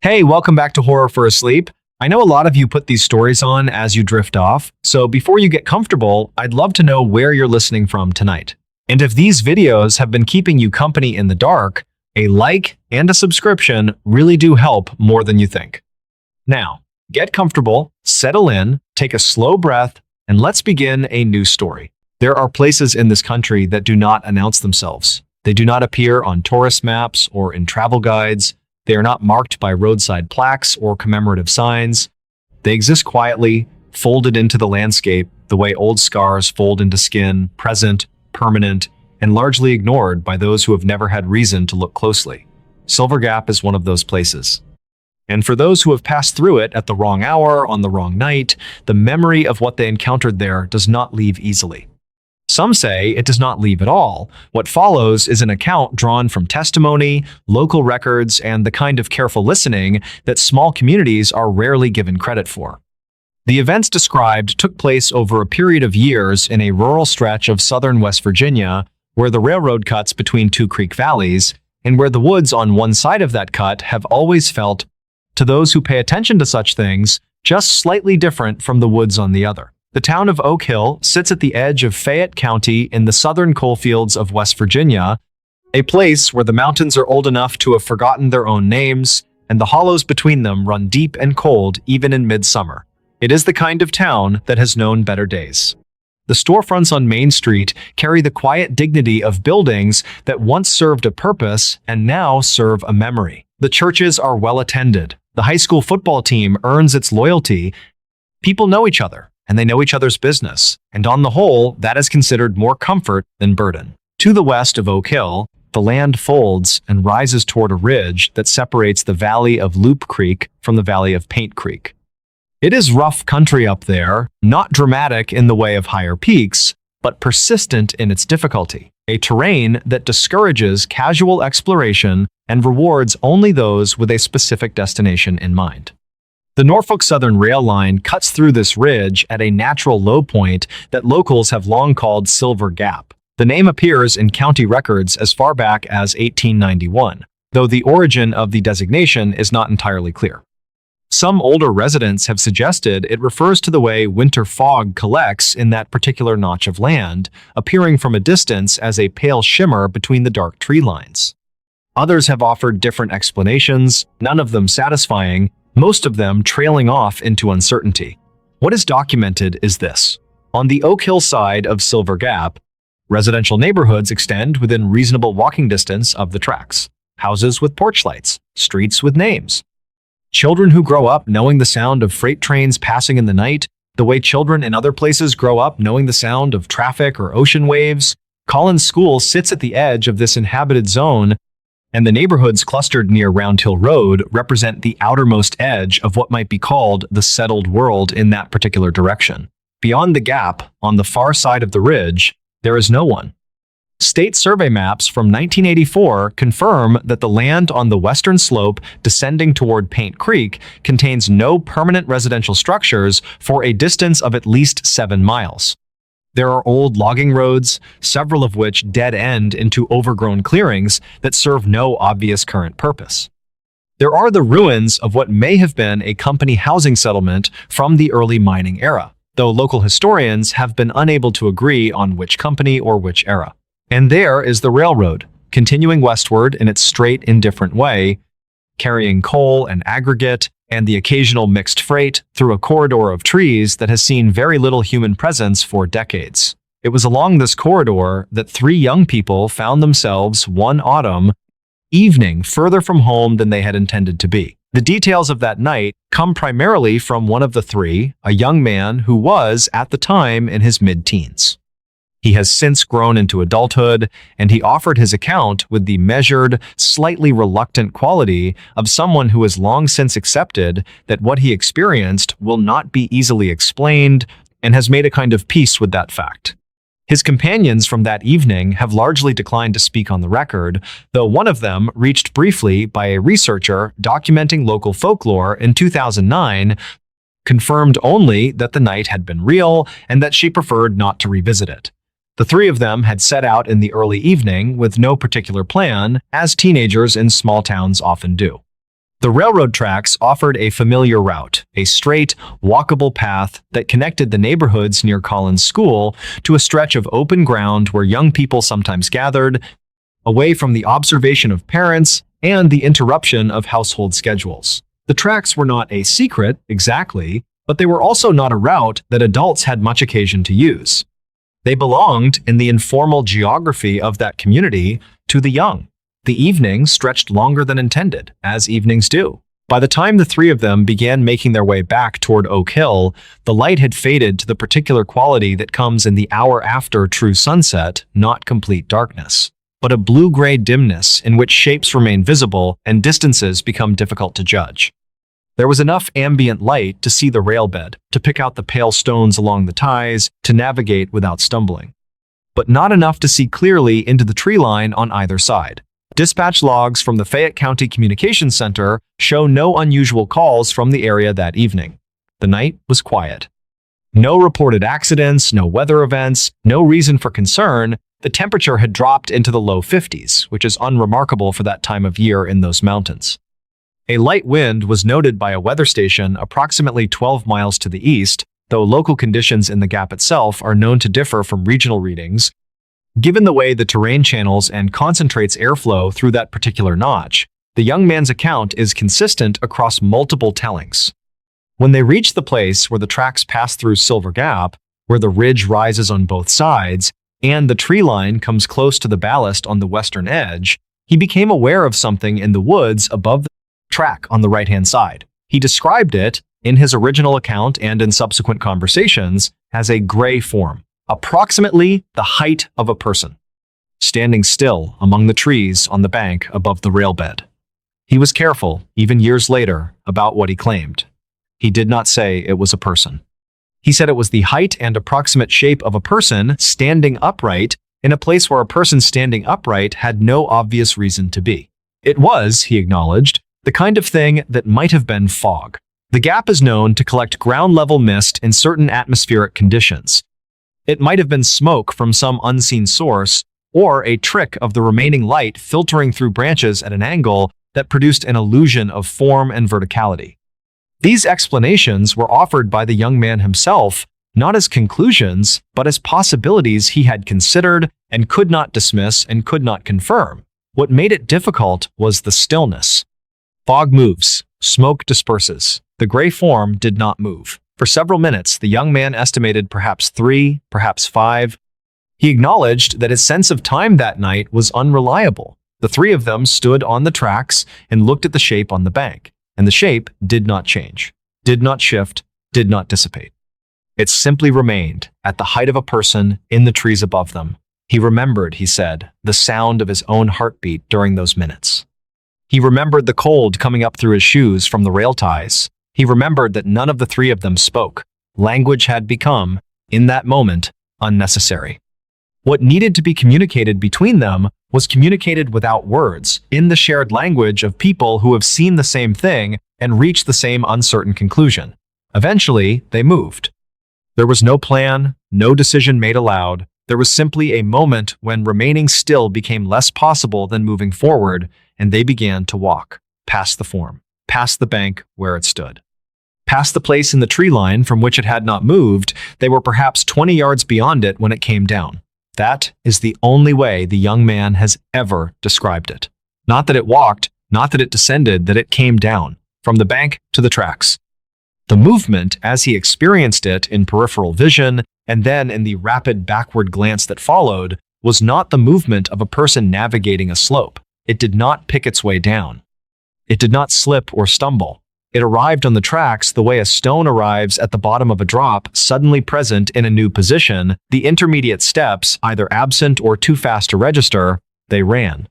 Hey, welcome back to Horror for Asleep. I know a lot of you put these stories on as you drift off, so before you get comfortable, I'd love to know where you're listening from tonight. And if these videos have been keeping you company in the dark, a like and a subscription really do help more than you think. Now, get comfortable, settle in, take a slow breath, and let's begin a new story. There are places in this country that do not announce themselves. They do not appear on tourist maps or in travel guides. They are not marked by roadside plaques or commemorative signs. They exist quietly, folded into the landscape the way old scars fold into skin, present, permanent, and largely ignored by those who have never had reason to look closely. Silver Gap is one of those places. And for those who have passed through it at the wrong hour on the wrong night, the memory of what they encountered there does not leave easily. Some say it does not leave at all. What follows is an account drawn from testimony, local records, and the kind of careful listening that small communities are rarely given credit for. The events described took place over a period of years in a rural stretch of southern West Virginia, where the railroad cuts between two creek valleys, and where the woods on one side of that cut have always felt, to those who pay attention to such things, just slightly different from the woods on the other. The town of Oak Hill sits at the edge of Fayette County in the southern coalfields of West Virginia, a place where the mountains are old enough to have forgotten their own names, and the hollows between them run deep and cold even in midsummer. It is the kind of town that has known better days. The storefronts on Main Street carry the quiet dignity of buildings that once served a purpose and now serve a memory. The churches are well attended. The high school football team earns its loyalty. People know each other, and they know each other's business, and on the whole, that is considered more comfort than burden. To the west of Oak Hill, the land folds and rises toward a ridge that separates the valley of Loop Creek from the valley of Paint Creek. It is rough country up there, not dramatic in the way of higher peaks, but persistent in its difficulty, a terrain that discourages casual exploration and rewards only those with a specific destination in mind. The Norfolk Southern Rail Line cuts through this ridge at a natural low point that locals have long called Silver Gap. The name appears in county records as far back as 1891, though the origin of the designation is not entirely clear. Some older residents have suggested it refers to the way winter fog collects in that particular notch of land, appearing from a distance as a pale shimmer between the dark tree lines. Others have offered different explanations, none of them satisfying, most of them trailing off into uncertainty. What is documented is this. On the Oak Hill side of Silver Gap, residential neighborhoods extend within reasonable walking distance of the tracks. Houses with porch lights, streets with names. Children who grow up knowing the sound of freight trains passing in the night, the way children in other places grow up knowing the sound of traffic or ocean waves. Collins School sits at the edge of this inhabited zone, and the neighborhoods clustered near Round Hill Road represent the outermost edge of what might be called the settled world in that particular direction. Beyond the gap, on the far side of the ridge, there is no one. State survey maps from 1984 confirm that the land on the western slope descending toward Paint Creek contains no permanent residential structures for a distance of at least 7 miles. There are old logging roads, several of which dead end into overgrown clearings that serve no obvious current purpose. There are the ruins of what may have been a company housing settlement from the early mining era, though local historians have been unable to agree on which company or which era. And there is the railroad, continuing westward in its straight, indifferent way, carrying coal and aggregate, and the occasional mixed freight through a corridor of trees that has seen very little human presence for decades. It was along this corridor that 3 young people found themselves one autumn evening further from home than they had intended to be. The details of that night come primarily from one of the 3, a young man who was, at the time, in his mid-teens. He has since grown into adulthood, and he offered his account with the measured, slightly reluctant quality of someone who has long since accepted that what he experienced will not be easily explained and has made a kind of peace with that fact. His companions from that evening have largely declined to speak on the record, though one of them, reached briefly by a researcher documenting local folklore in 2009, confirmed only that the night had been real and that she preferred not to revisit it. The 3 of them had set out in the early evening with no particular plan, as teenagers in small towns often do. The railroad tracks offered a familiar route, a straight, walkable path that connected the neighborhoods near Collins School to a stretch of open ground where young people sometimes gathered, away from the observation of parents and the interruption of household schedules. The tracks were not a secret, exactly, but they were also not a route that adults had much occasion to use. They belonged, in the informal geography of that community, to the young. The evening stretched longer than intended, as evenings do. By the time the three of them began making their way back toward Oak Hill, the light had faded to the particular quality that comes in the hour after true sunset, not complete darkness, but a blue-gray dimness in which shapes remain visible and distances become difficult to judge. There was enough ambient light to see the railbed, to pick out the pale stones along the ties, to navigate without stumbling, but not enough to see clearly into the tree line on either side. Dispatch logs from the Fayette County Communications Center show no unusual calls from the area that evening. The night was quiet. No reported accidents, no weather events, no reason for concern. The temperature had dropped into the low 50s, which is unremarkable for that time of year in those mountains. A light wind was noted by a weather station approximately 12 miles to the east, though local conditions in the gap itself are known to differ from regional readings. Given the way the terrain channels and concentrates airflow through that particular notch, the young man's account is consistent across multiple tellings. When they reached the place where the tracks pass through Silver Gap, where the ridge rises on both sides, and the tree line comes close to the ballast on the western edge, he became aware of something in the woods above the track on the right-hand side. He described it, in his original account and in subsequent conversations, as a gray form, approximately the height of a person, standing still among the trees on the bank above the railbed. He was careful, even years later, about what he claimed. He did not say it was a person. He said it was the height and approximate shape of a person standing upright in a place where a person standing upright had no obvious reason to be. It was, he acknowledged, the kind of thing that might have been fog. The gap is known to collect ground-level mist in certain atmospheric conditions. It might have been smoke from some unseen source, or a trick of the remaining light filtering through branches at an angle that produced an illusion of form and verticality. These explanations were offered by the young man himself, not as conclusions, but as possibilities he had considered and could not dismiss and could not confirm. What made it difficult was the stillness. Fog moves, smoke disperses. The gray form did not move. For several minutes, the young man estimated perhaps 3, perhaps 5. He acknowledged that his sense of time that night was unreliable. The three of them stood on the tracks and looked at the shape on the bank, and the shape did not change, did not shift, did not dissipate. It simply remained, at the height of a person, in the trees above them. He remembered, he said, the sound of his own heartbeat during those minutes. He remembered the cold coming up through his shoes from the rail ties. He remembered that none of the three of them spoke. Language had become, in that moment, unnecessary. What needed to be communicated between them was communicated without words, in the shared language of people who have seen the same thing and reached the same uncertain conclusion. Eventually, they moved. There was no plan, no decision made aloud. There was simply a moment when remaining still became less possible than moving forward, and they began to walk, past the form, past the bank where it stood. Past the place in the tree line from which it had not moved, they were perhaps 20 yards beyond it when it came down. That is the only way the young man has ever described it. Not that it walked, not that it descended, that it came down, from the bank to the tracks. The movement, as he experienced it in peripheral vision, and then in the rapid backward glance that followed, was not the movement of a person navigating a slope. It did not pick its way down. It did not slip or stumble. It arrived on the tracks the way a stone arrives at the bottom of a drop, suddenly present in a new position. The intermediate steps, either absent or too fast to register, they ran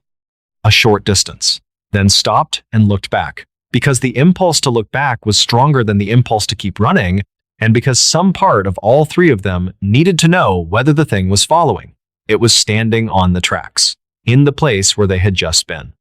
a short distance, then stopped and looked back. Because the impulse to look back was stronger than the impulse to keep running, and because some part of all three of them needed to know whether the thing was following. It was standing on the tracks, in the place where they had just been.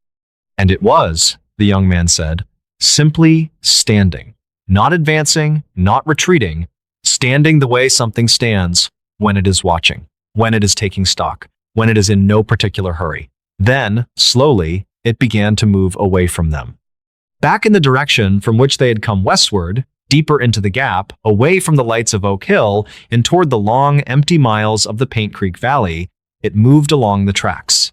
And it was, the young man said, simply standing, not advancing, not retreating, standing the way something stands when it is watching, when it is taking stock, when it is in no particular hurry. Then, slowly, it began to move away from them. Back in the direction from which they had come westward, deeper into the gap, away from the lights of Oak Hill and toward the long, empty miles of the Paint Creek Valley, it moved along the tracks.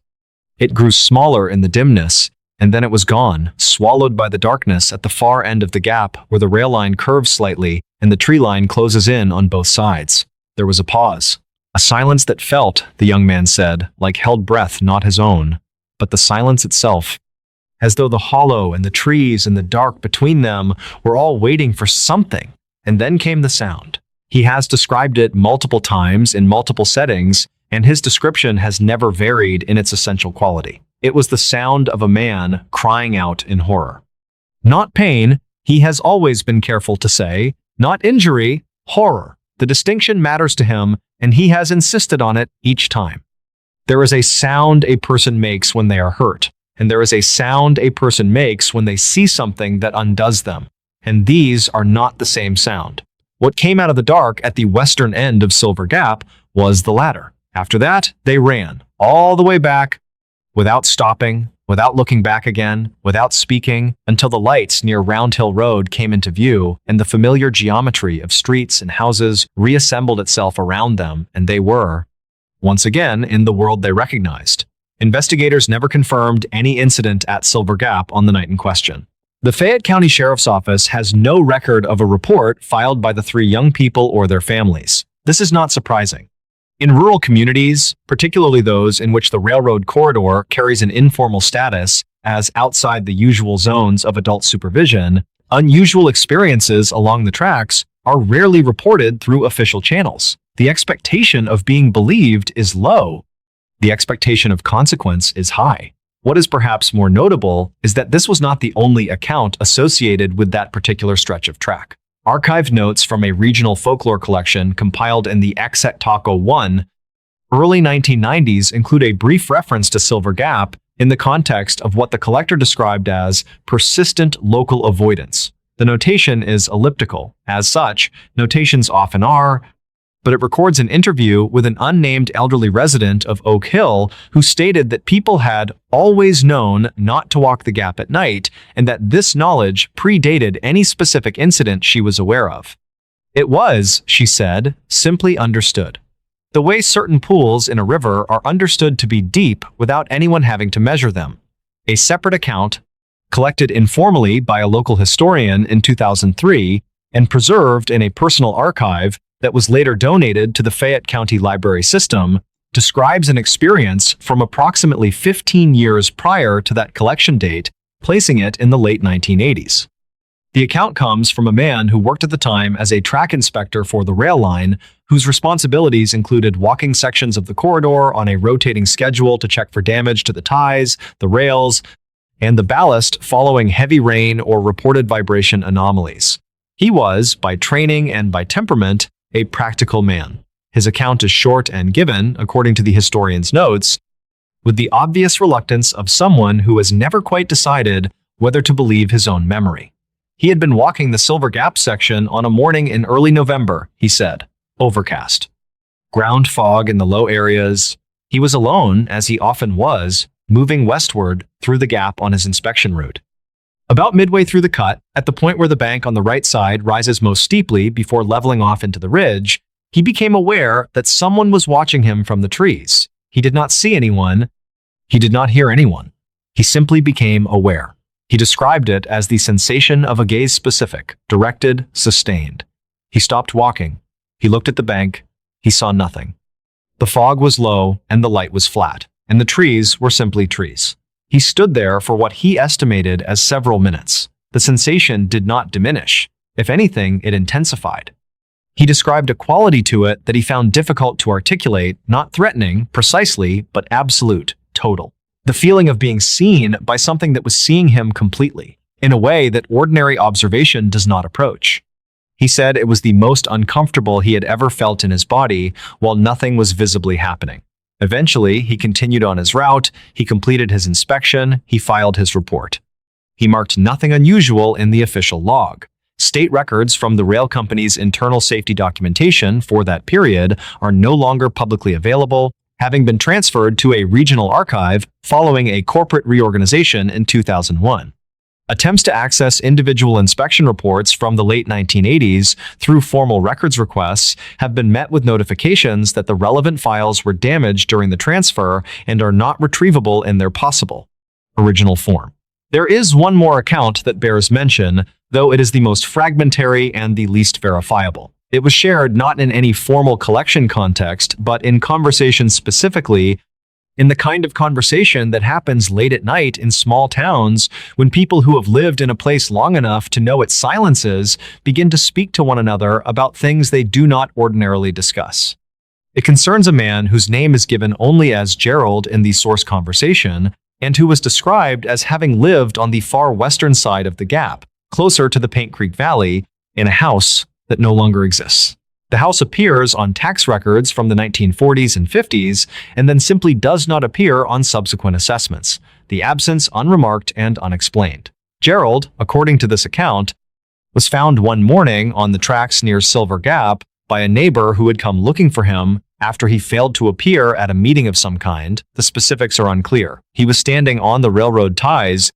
It grew smaller in the dimness, and then it was gone, swallowed by the darkness at the far end of the gap where the rail line curves slightly and the tree line closes in on both sides. There was a pause. A silence that felt, the young man said, like held breath not his own, but the silence itself, as though the hollow and the trees and the dark between them were all waiting for something. And then came the sound. He has described it multiple times in multiple settings, and his description has never varied in its essential quality. It was the sound of a man crying out in horror. Not pain, he has always been careful to say, not injury, horror. The distinction matters to him, and he has insisted on it each time. There is a sound a person makes when they are hurt, and there is a sound a person makes when they see something that undoes them, and these are not the same sound. What came out of the dark at the western end of Silver Gap was the latter. After that, they ran, all the way back, without stopping, without looking back again, without speaking, until the lights near Round Hill Road came into view and the familiar geometry of streets and houses reassembled itself around them, and they were, once again, in the world they recognized. Investigators never confirmed any incident at Silver Gap on the night in question. The Fayette County Sheriff's Office has no record of a report filed by the three young people or their families. This is not surprising. In rural communities, particularly those in which the railroad corridor carries an informal status as outside the usual zones of adult supervision, unusual experiences along the tracks are rarely reported through official channels. The expectation of being believed is low. The expectation of consequence is high. What is perhaps more notable is that this was not the only account associated with that particular stretch of track. Archived notes from a regional folklore collection compiled in the Exet Taco 1 early 1990s include a brief reference to Silver Gap in the context of what the collector described as persistent local avoidance. The notation is elliptical. As such, notations often are, but it records an interview with an unnamed elderly resident of Oak Hill who stated that people had always known not to walk the gap at night and that this knowledge predated any specific incident she was aware of. It was, she said, simply understood. The way certain pools in a river are understood to be deep without anyone having to measure them. A separate account, collected informally by a local historian in 2003 and preserved in a personal archive that was later donated to the Fayette County Library System, describes an experience from approximately 15 years prior to that collection date, placing it in the late 1980s. The account comes from a man who worked at the time as a track inspector for the rail line, whose responsibilities included walking sections of the corridor on a rotating schedule to check for damage to the ties, the rails, and the ballast following heavy rain or reported vibration anomalies. He was, by training and by temperament, a practical man. His account is short and given, according to the historian's notes, with the obvious reluctance of someone who has never quite decided whether to believe his own memory. He had been walking the Silver Gap section on a morning in early November, he said. Overcast. Ground fog in the low areas. He was alone, as he often was, moving westward through the gap on his inspection route. About midway through the cut, at the point where the bank on the right side rises most steeply before leveling off into the ridge, he became aware that someone was watching him from the trees. He did not see anyone. He did not hear anyone. He simply became aware. He described it as the sensation of a gaze specific, directed, sustained. He stopped walking. He looked at the bank. He saw nothing. The fog was low and the light was flat, and the trees were simply trees. He stood there for what he estimated as several minutes. The sensation did not diminish. If anything, it intensified. He described a quality to it that he found difficult to articulate, not threatening, precisely, but absolute, total. The feeling of being seen by something that was seeing him completely, in a way that ordinary observation does not approach. He said it was the most uncomfortable he had ever felt in his body while nothing was visibly happening. Eventually, he continued on his route, he completed his inspection, he filed his report. He marked nothing unusual in the official log. State records from the rail company's internal safety documentation for that period are no longer publicly available, having been transferred to a regional archive following a corporate reorganization in 2001. Attempts to access individual inspection reports from the late 1980s through formal records requests have been met with notifications that the relevant files were damaged during the transfer and are not retrievable in their possible original form. There is one more account that bears mention, though it is the most fragmentary and the least verifiable. It was shared not in any formal collection context, but in conversation specifically, in the kind of conversation that happens late at night in small towns when people who have lived in a place long enough to know its silences begin to speak to one another about things they do not ordinarily discuss. It concerns a man whose name is given only as Gerald in the source conversation and who was described as having lived on the far western side of the Gap, closer to the Paint Creek Valley, in a house that no longer exists. The house appears on tax records from the 1940s and 50s and then simply does not appear on subsequent assessments, the absence unremarked and unexplained. Gerald, according to this account, was found one morning on the tracks near Silver Gap by a neighbor who had come looking for him after he failed to appear at a meeting of some kind. The specifics are unclear. He was standing on the railroad ties.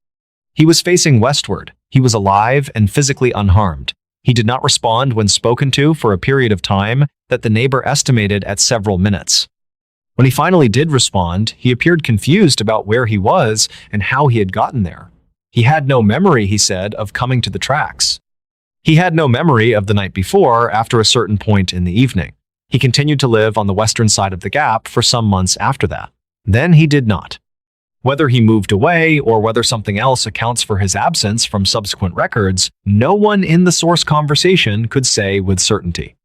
He was facing westward. He was alive and physically unharmed. He did not respond when spoken to for a period of time that the neighbor estimated at several minutes. When he finally did respond, he appeared confused about where he was and how he had gotten there. He had no memory, he said, of coming to the tracks. He had no memory of the night before after a certain point in the evening. He continued to live on the western side of the Gap for some months after that. Then he did not. Whether he moved away or whether something else accounts for his absence from subsequent records, no one in the source conversation could say with certainty.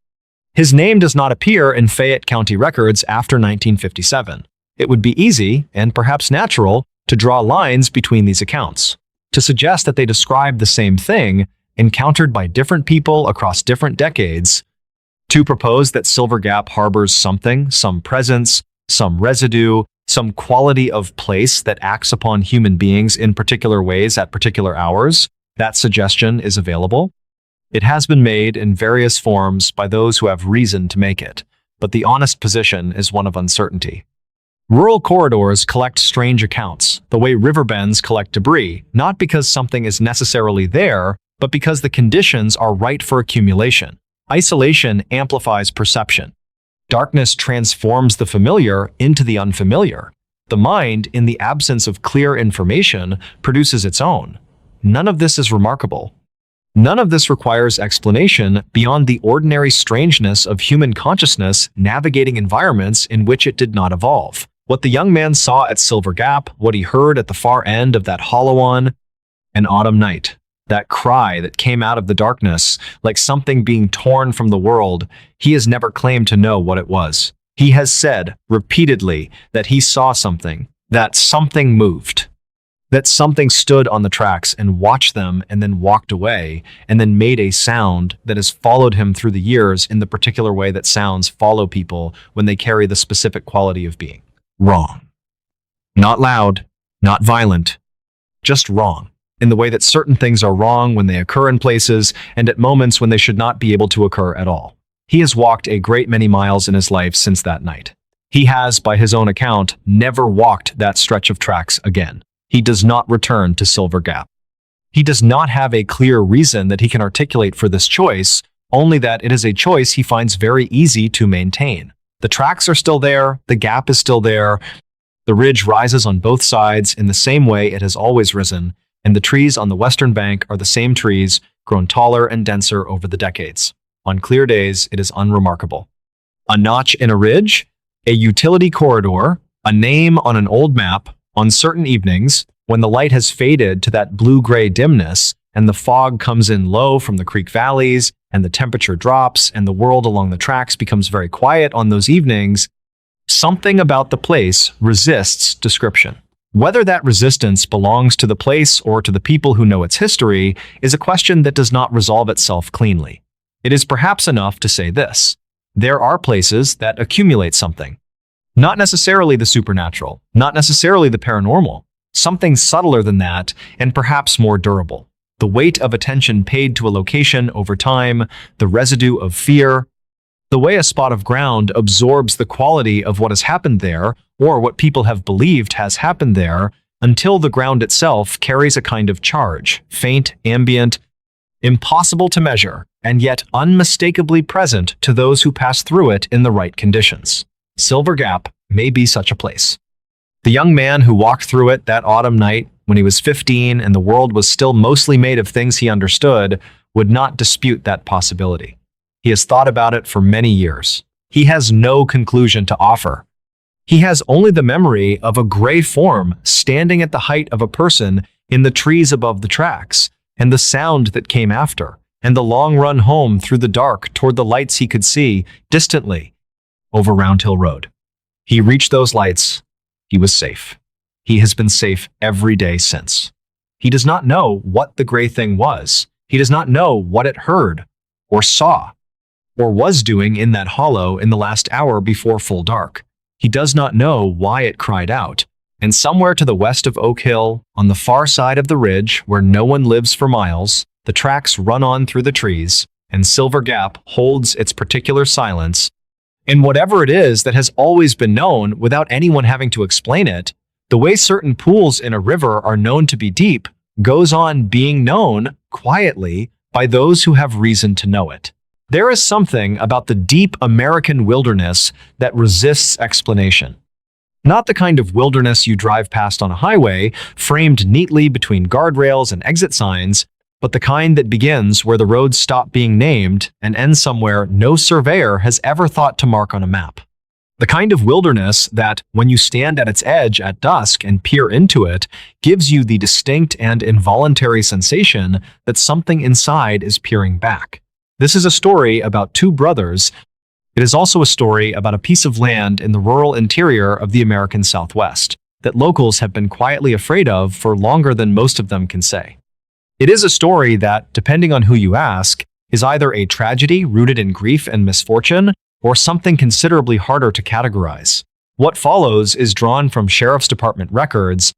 His name does not appear in Fayette County records after 1957. It would be easy, and perhaps natural, to draw lines between these accounts, to suggest that they describe the same thing encountered by different people across different decades, to propose that Silver Gap harbors something, some presence, some residue, some quality of place that acts upon human beings in particular ways at particular hours. That suggestion is available. It has been made in various forms by those who have reason to make it, but the honest position is one of uncertainty. Rural corridors collect strange accounts, the way river bends collect debris, not because something is necessarily there, but because the conditions are right for accumulation. Isolation amplifies perception. Darkness transforms the familiar into the unfamiliar. The mind, in the absence of clear information, produces its own. None of this is remarkable. None of this requires explanation beyond the ordinary strangeness of human consciousness navigating environments in which it did not evolve. What the young man saw at Silver Gap, what he heard at the far end of that hollow on an autumn night, that cry that came out of the darkness like something being torn from the world, he has never claimed to know what it was. He has said repeatedly that he saw something, that something moved, that something stood on the tracks and watched them and then walked away and then made a sound that has followed him through the years in the particular way that sounds follow people when they carry the specific quality of being wrong. Not loud, not violent, just wrong. In the way that certain things are wrong when they occur in places and at moments when they should not be able to occur at all. He has walked a great many miles in his life since that night. He has, by his own account, never walked that stretch of tracks again. He does not return to Silver Gap. He does not have a clear reason that he can articulate for this choice, only that it is a choice he finds very easy to maintain. The tracks are still there, the gap is still there, the ridge rises on both sides in the same way it has always risen, and the trees on the western bank are the same trees, grown taller and denser over the decades. On clear days, it is unremarkable. A notch in a ridge, a utility corridor, a name on an old map, on certain evenings, when the light has faded to that blue-gray dimness, and the fog comes in low from the creek valleys, and the temperature drops, and the world along the tracks becomes very quiet on those evenings, something about the place resists description. Whether that resistance belongs to the place or to the people who know its history is a question that does not resolve itself cleanly. It is perhaps enough to say this: there are places that accumulate something. Not necessarily the supernatural, not necessarily the paranormal, something subtler than that and perhaps more durable. The weight of attention paid to a location over time, the residue of fear, the way a spot of ground absorbs the quality of what has happened there or what people have believed has happened there, until the ground itself carries a kind of charge, faint, ambient, impossible to measure, and yet unmistakably present to those who pass through it in the right conditions. Silver Gap may be such a place. The young man who walked through it that autumn night when he was 15 and the world was still mostly made of things he understood would not dispute that possibility. He has thought about it for many years. He has no conclusion to offer. He has only the memory of a gray form standing at the height of a person in the trees above the tracks, and the sound that came after, and the long run home through the dark toward the lights he could see distantly over Round Hill Road. He reached those lights. He was safe. He has been safe every day since. He does not know what the gray thing was. He does not know what it heard, or saw, or was doing in that hollow in the last hour before full dark. He does not know why it cried out. And somewhere to the west of Oak Hill, on the far side of the ridge where no one lives for miles, the tracks run on through the trees, and Silver Gap holds its particular silence. And whatever it is that has always been known without anyone having to explain it, the way certain pools in a river are known to be deep, goes on being known quietly by those who have reason to know it. There is something about the deep American wilderness that resists explanation. Not the kind of wilderness you drive past on a highway, framed neatly between guardrails and exit signs, but the kind that begins where the roads stop being named and ends somewhere no surveyor has ever thought to mark on a map. The kind of wilderness that, when you stand at its edge at dusk and peer into it, gives you the distinct and involuntary sensation that something inside is peering back. This is a story about two brothers. It is also a story about a piece of land in the rural interior of the American Southwest that locals have been quietly afraid of for longer than most of them can say. It is a story that, depending on who you ask, is either a tragedy rooted in grief and misfortune or something considerably harder to categorize. What follows is drawn from Sheriff's Department records,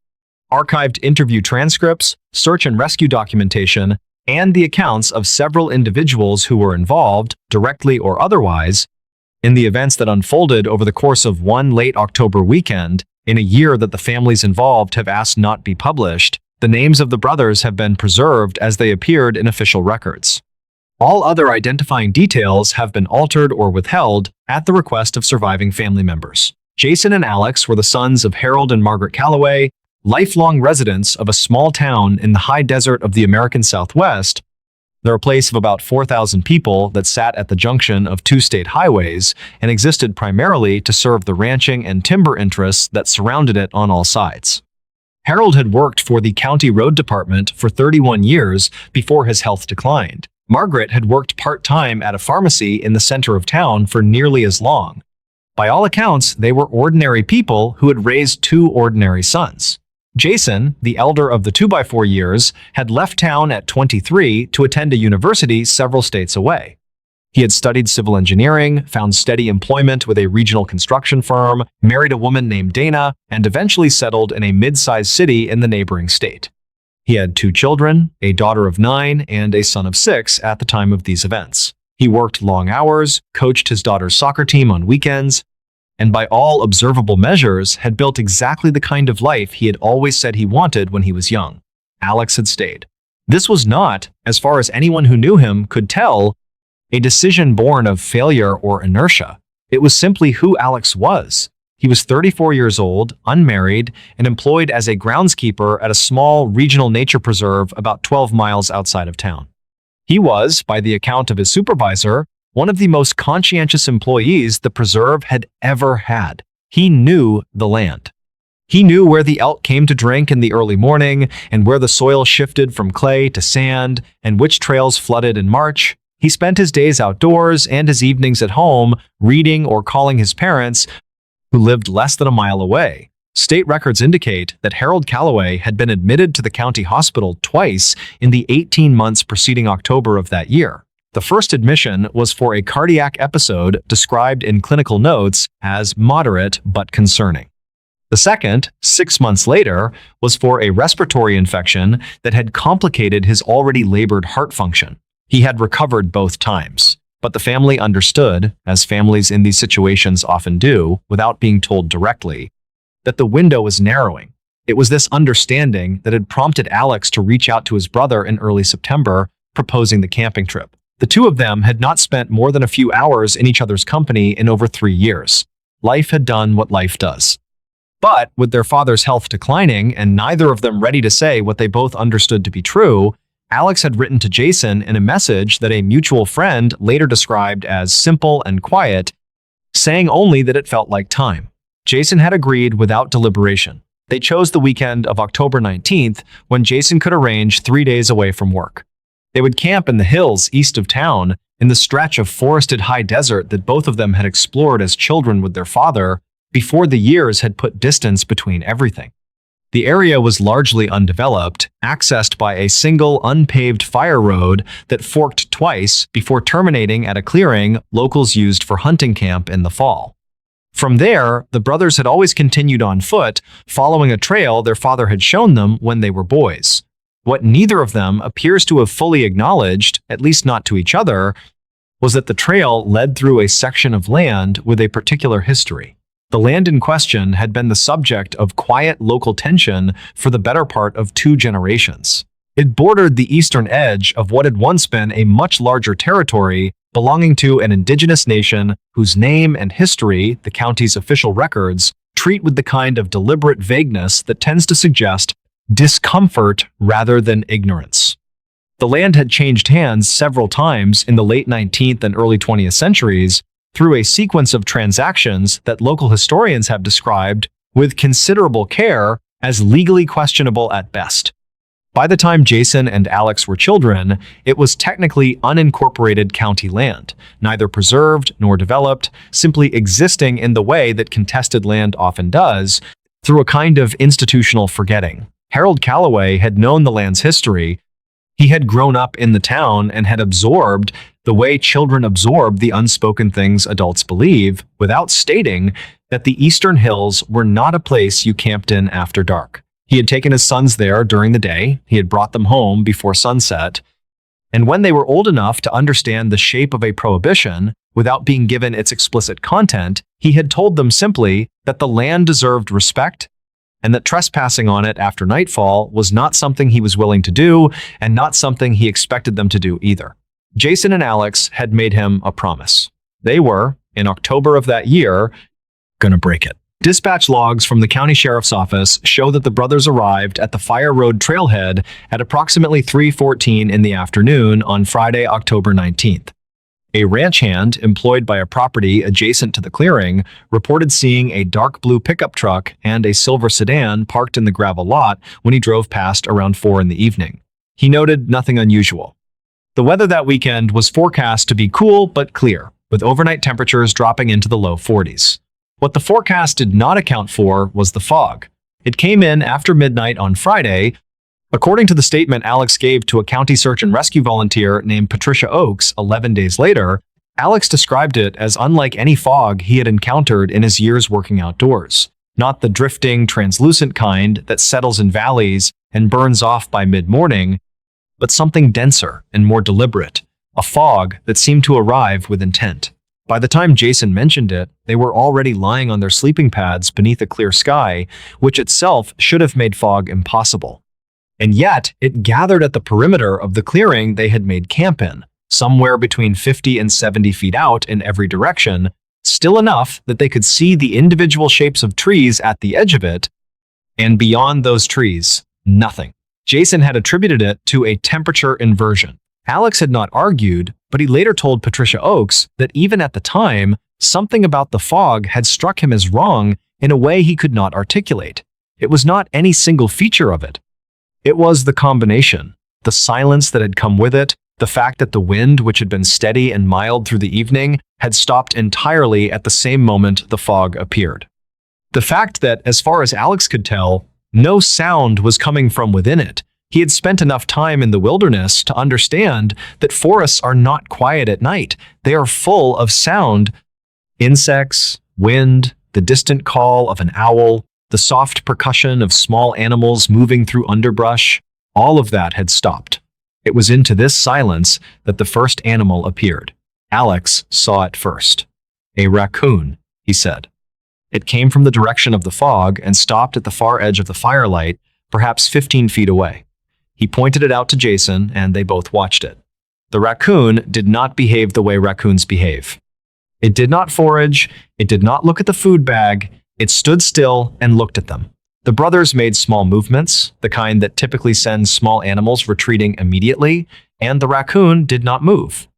archived interview transcripts, search and rescue documentation, and the accounts of several individuals who were involved, directly or otherwise, in the events that unfolded over the course of one late October weekend, in a year that the families involved have asked not be published. The names of the brothers have been preserved as they appeared in official records. All other identifying details have been altered or withheld at the request of surviving family members. Jason and Alex were the sons of Harold and Margaret Calloway, lifelong residents of a small town in the high desert of the American Southwest. They're a place of about 4,000 people that sat at the junction of two state highways and existed primarily to serve the ranching and timber interests that surrounded it on all sides. Harold had worked for the county road department for 31 years before his health declined. Margaret had worked part-time at a pharmacy in the center of town for nearly as long. By all accounts, they were ordinary people who had raised two ordinary sons. Jason, the elder of the 2x4 years, had left town at 23 to attend a university several states away. He had studied civil engineering, found steady employment with a regional construction firm, married a woman named Dana, and eventually settled in a mid-sized city in the neighboring state. He had two children, a daughter of 9 and a son of 6 at the time of these events. He worked long hours, coached his daughter's soccer team on weekends, and by all observable measures had built exactly the kind of life he had always said he wanted when he was young. Alex had stayed. This was not, as far as anyone who knew him could tell, a decision born of failure or inertia. It was simply who Alex was. He was 34 years old, unmarried, and employed as a groundskeeper at a small regional nature preserve about 12 miles outside of town. He was, by the account of his supervisor, one of the most conscientious employees the preserve had ever had. He knew the land. He knew where the elk came to drink in the early morning, and where the soil shifted from clay to sand, and which trails flooded in March. He spent his days outdoors and his evenings at home, reading or calling his parents, who lived less than a mile away. State records indicate that Harold Calloway had been admitted to the county hospital twice in the 18 months preceding October of that year. The first admission was for a cardiac episode described in clinical notes as moderate but concerning. The second, 6 months later, was for a respiratory infection that had complicated his already labored heart function. He had recovered both times, but the family understood, as families in these situations often do, without being told directly, that the window was narrowing. It was this understanding that had prompted Alex to reach out to his brother in early September, proposing the camping trip. The two of them had not spent more than a few hours in each other's company in over 3 years. Life had done what life does. But with their father's health declining and neither of them ready to say what they both understood to be true, Alex had written to Jason in a message that a mutual friend later described as simple and quiet, saying only that it felt like time. Jason had agreed without deliberation. They chose the weekend of October 19th, when Jason could arrange 3 days away from work. They would camp in the hills east of town, in the stretch of forested high desert that both of them had explored as children with their father, before the years had put distance between everything. The area was largely undeveloped, accessed by a single unpaved fire road that forked twice before terminating at a clearing locals used for hunting camp in the fall. From there, the brothers had always continued on foot, following a trail their father had shown them when they were boys. What neither of them appears to have fully acknowledged, at least not to each other, was that the trail led through a section of land with a particular history. The land in question had been the subject of quiet local tension for the better part of 2 generations. It bordered the eastern edge of what had once been a much larger territory belonging to an indigenous nation whose name and history the county's official records treat with the kind of deliberate vagueness that tends to suggest discomfort rather than ignorance. The land had changed hands several times in the late 19th and early 20th centuries, through a sequence of transactions that local historians have described with considerable care as legally questionable at best. By the time Jason and Alex were children, it was technically unincorporated county land, neither preserved nor developed, simply existing in the way that contested land often does, through a kind of institutional forgetting. Harold Calloway had known the land's history. He had grown up in the town and had absorbed the way children absorb the unspoken things adults believe, without stating that the Eastern Hills were not a place you camped in after dark. He had taken his sons there during the day, he had brought them home before sunset, and when they were old enough to understand the shape of a prohibition, without being given its explicit content, he had told them simply that the land deserved respect and that trespassing on it after nightfall was not something he was willing to do and not something he expected them to do either. Jason and Alex had made him a promise. They were, in October of that year, gonna break it. Dispatch logs from the county sheriff's office show that the brothers arrived at the Fire Road trailhead at approximately 3:14 in the afternoon on Friday, October 19th. A ranch hand employed by a property adjacent to the clearing reported seeing a dark blue pickup truck and a silver sedan parked in the gravel lot when he drove past around 4 in the evening. He noted nothing unusual. The weather that weekend was forecast to be cool but clear, with overnight temperatures dropping into the low 40s. What the forecast did not account for was the fog. It came in after midnight on Friday. According to the statement Alex gave to a county search and rescue volunteer named Patricia Oakes 11 days later, Alex described it as unlike any fog he had encountered in his years working outdoors. Not the drifting, translucent kind that settles in valleys and burns off by mid-morning, but something denser and more deliberate, a fog that seemed to arrive with intent. By the time Jason mentioned it, they were already lying on their sleeping pads beneath a clear sky, which itself should have made fog impossible. And yet, it gathered at the perimeter of the clearing they had made camp in, somewhere between 50 and 70 feet out in every direction, still enough that they could see the individual shapes of trees at the edge of it, and beyond those trees, nothing. Jason had attributed it to a temperature inversion. Alex had not argued, but he later told Patricia Oakes that even at the time, something about the fog had struck him as wrong in a way he could not articulate. It was not any single feature of it. It was the combination, the silence that had come with it, the fact that the wind, which had been steady and mild through the evening, had stopped entirely at the same moment the fog appeared. The fact that, as far as Alex could tell, no sound was coming from within it. He had spent enough time in the wilderness to understand that forests are not quiet at night. They are full of sound. Insects, wind, the distant call of an owl, the soft percussion of small animals moving through underbrush, all of that had stopped. It was into this silence that the first animal appeared. Alex saw it first. "A raccoon," he said. It came from the direction of the fog and stopped at the far edge of the firelight, perhaps 15 feet away. He pointed it out to Jason, and they both watched it. The raccoon did not behave the way raccoons behave. It did not forage, it did not look at the food bag, it stood still and looked at them. The brothers made small movements, the kind that typically sends small animals retreating immediately, and the raccoon did not move.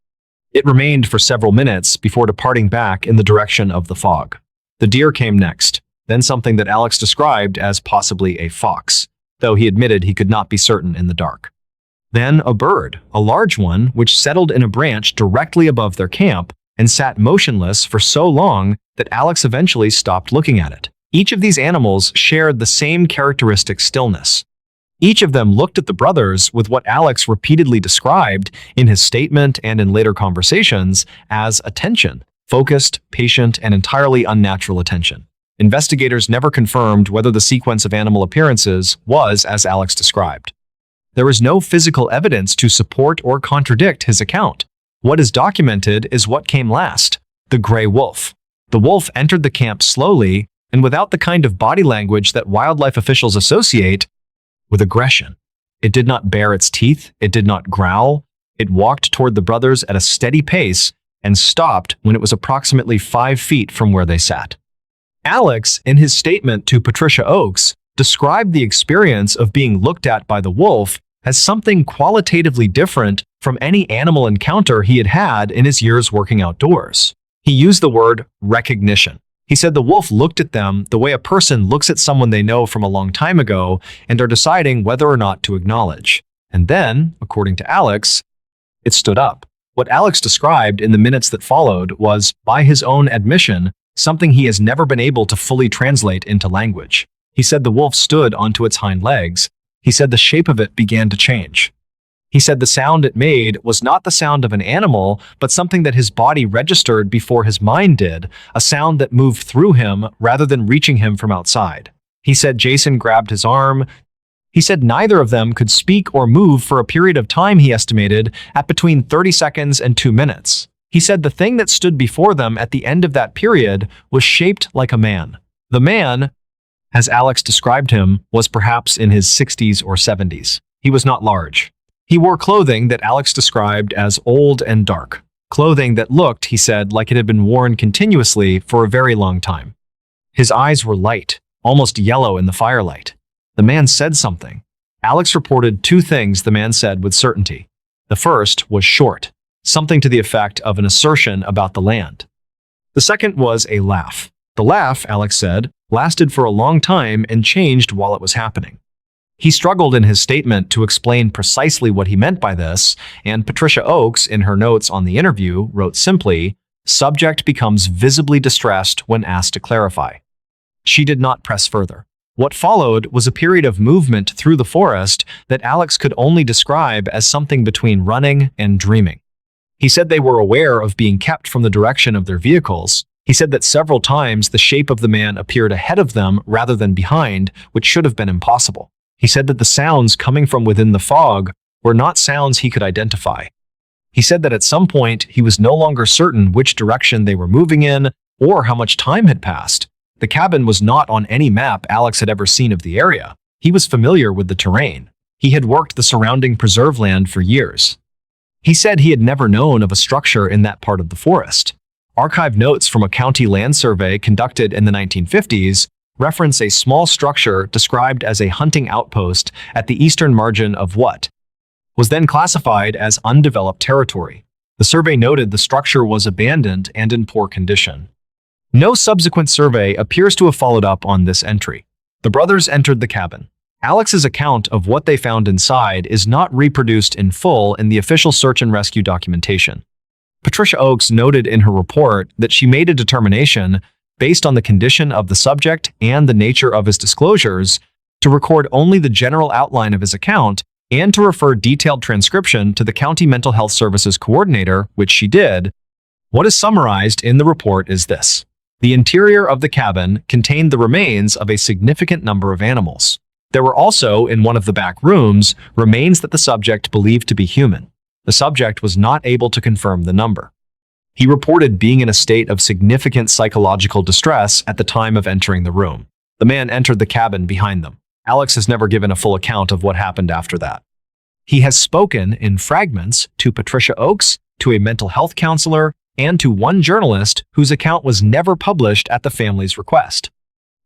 It remained for several minutes before departing back in the direction of the fog. The deer came next, then something that Alex described as possibly a fox, though he admitted he could not be certain in the dark. Then a bird, a large one, which settled in a branch directly above their camp and sat motionless for so long that Alex eventually stopped looking at it. Each of these animals shared the same characteristic stillness. Each of them looked at the brothers with what Alex repeatedly described in his statement and in later conversations as attention, focused, patient, and entirely unnatural attention. Investigators never confirmed whether the sequence of animal appearances was as Alex described. There is no physical evidence to support or contradict his account. What is documented is what came last: the gray wolf. The wolf entered the camp slowly and without the kind of body language that wildlife officials associate with aggression. It did not bare its teeth, it did not growl, it walked toward the brothers at a steady pace and stopped when it was approximately 5 feet from where they sat. Alex, in his statement to Patricia Oakes, described the experience of being looked at by the wolf as something qualitatively different from any animal encounter he had had in his years working outdoors. He used the word recognition. He said the wolf looked at them the way a person looks at someone they know from a long time ago and are deciding whether or not to acknowledge. And then, according to Alex, it stood up. What Alex described in the minutes that followed was, by his own admission, something he has never been able to fully translate into language. He said the wolf stood onto its hind legs. He said the shape of it began to change. He said the sound it made was not the sound of an animal, but something that his body registered before his mind did, a sound that moved through him rather than reaching him from outside. He said Jason grabbed his arm. He said neither of them could speak or move for a period of time he estimated at between 30 seconds and 2 minutes. He said the thing that stood before them at the end of that period was shaped like a man. The man, as Alex described him, was perhaps in his 60s or 70s. He was not large. He wore clothing that Alex described as old and dark. Clothing that looked, he said, like it had been worn continuously for a very long time. His eyes were light, almost yellow in the firelight. The man said something. Alex reported 2 things the man said with certainty. The first was short, something to the effect of an assertion about the land. The second was a laugh. The laugh, Alex said, lasted for a long time and changed while it was happening. He struggled in his statement to explain precisely what he meant by this, and Patricia Oakes, in her notes on the interview, wrote simply, "Subject becomes visibly distressed when asked to clarify." She did not press further. What followed was a period of movement through the forest that Alex could only describe as something between running and dreaming. He said they were aware of being kept from the direction of their vehicles. He said that several times the shape of the man appeared ahead of them rather than behind, which should have been impossible. He said that the sounds coming from within the fog were not sounds he could identify. He said that at some point he was no longer certain which direction they were moving in or how much time had passed. The cabin was not on any map Alex had ever seen of the area. He was familiar with the terrain. He had worked the surrounding preserve land for years. He said he had never known of a structure in that part of the forest. Archive notes from a county land survey conducted in the 1950s reference a small structure described as a hunting outpost at the eastern margin of what was then classified as undeveloped territory. The survey noted the structure was abandoned and in poor condition. No subsequent survey appears to have followed up on this entry. The brothers entered the cabin. Alex's account of what they found inside is not reproduced in full in the official search and rescue documentation. Patricia Oakes noted in her report that she made a determination, based on the condition of the subject and the nature of his disclosures, to record only the general outline of his account and to refer detailed transcription to the County Mental Health Services Coordinator, which she did. What is summarized in the report is this. The interior of the cabin contained the remains of a significant number of animals. There were also, in one of the back rooms, remains that the subject believed to be human. The subject was not able to confirm the number. He reported being in a state of significant psychological distress at the time of entering the room. The man entered the cabin behind them. Alex has never given a full account of what happened after that. He has spoken in fragments to Patricia Oakes, to a mental health counselor, and to one journalist whose account was never published at the family's request.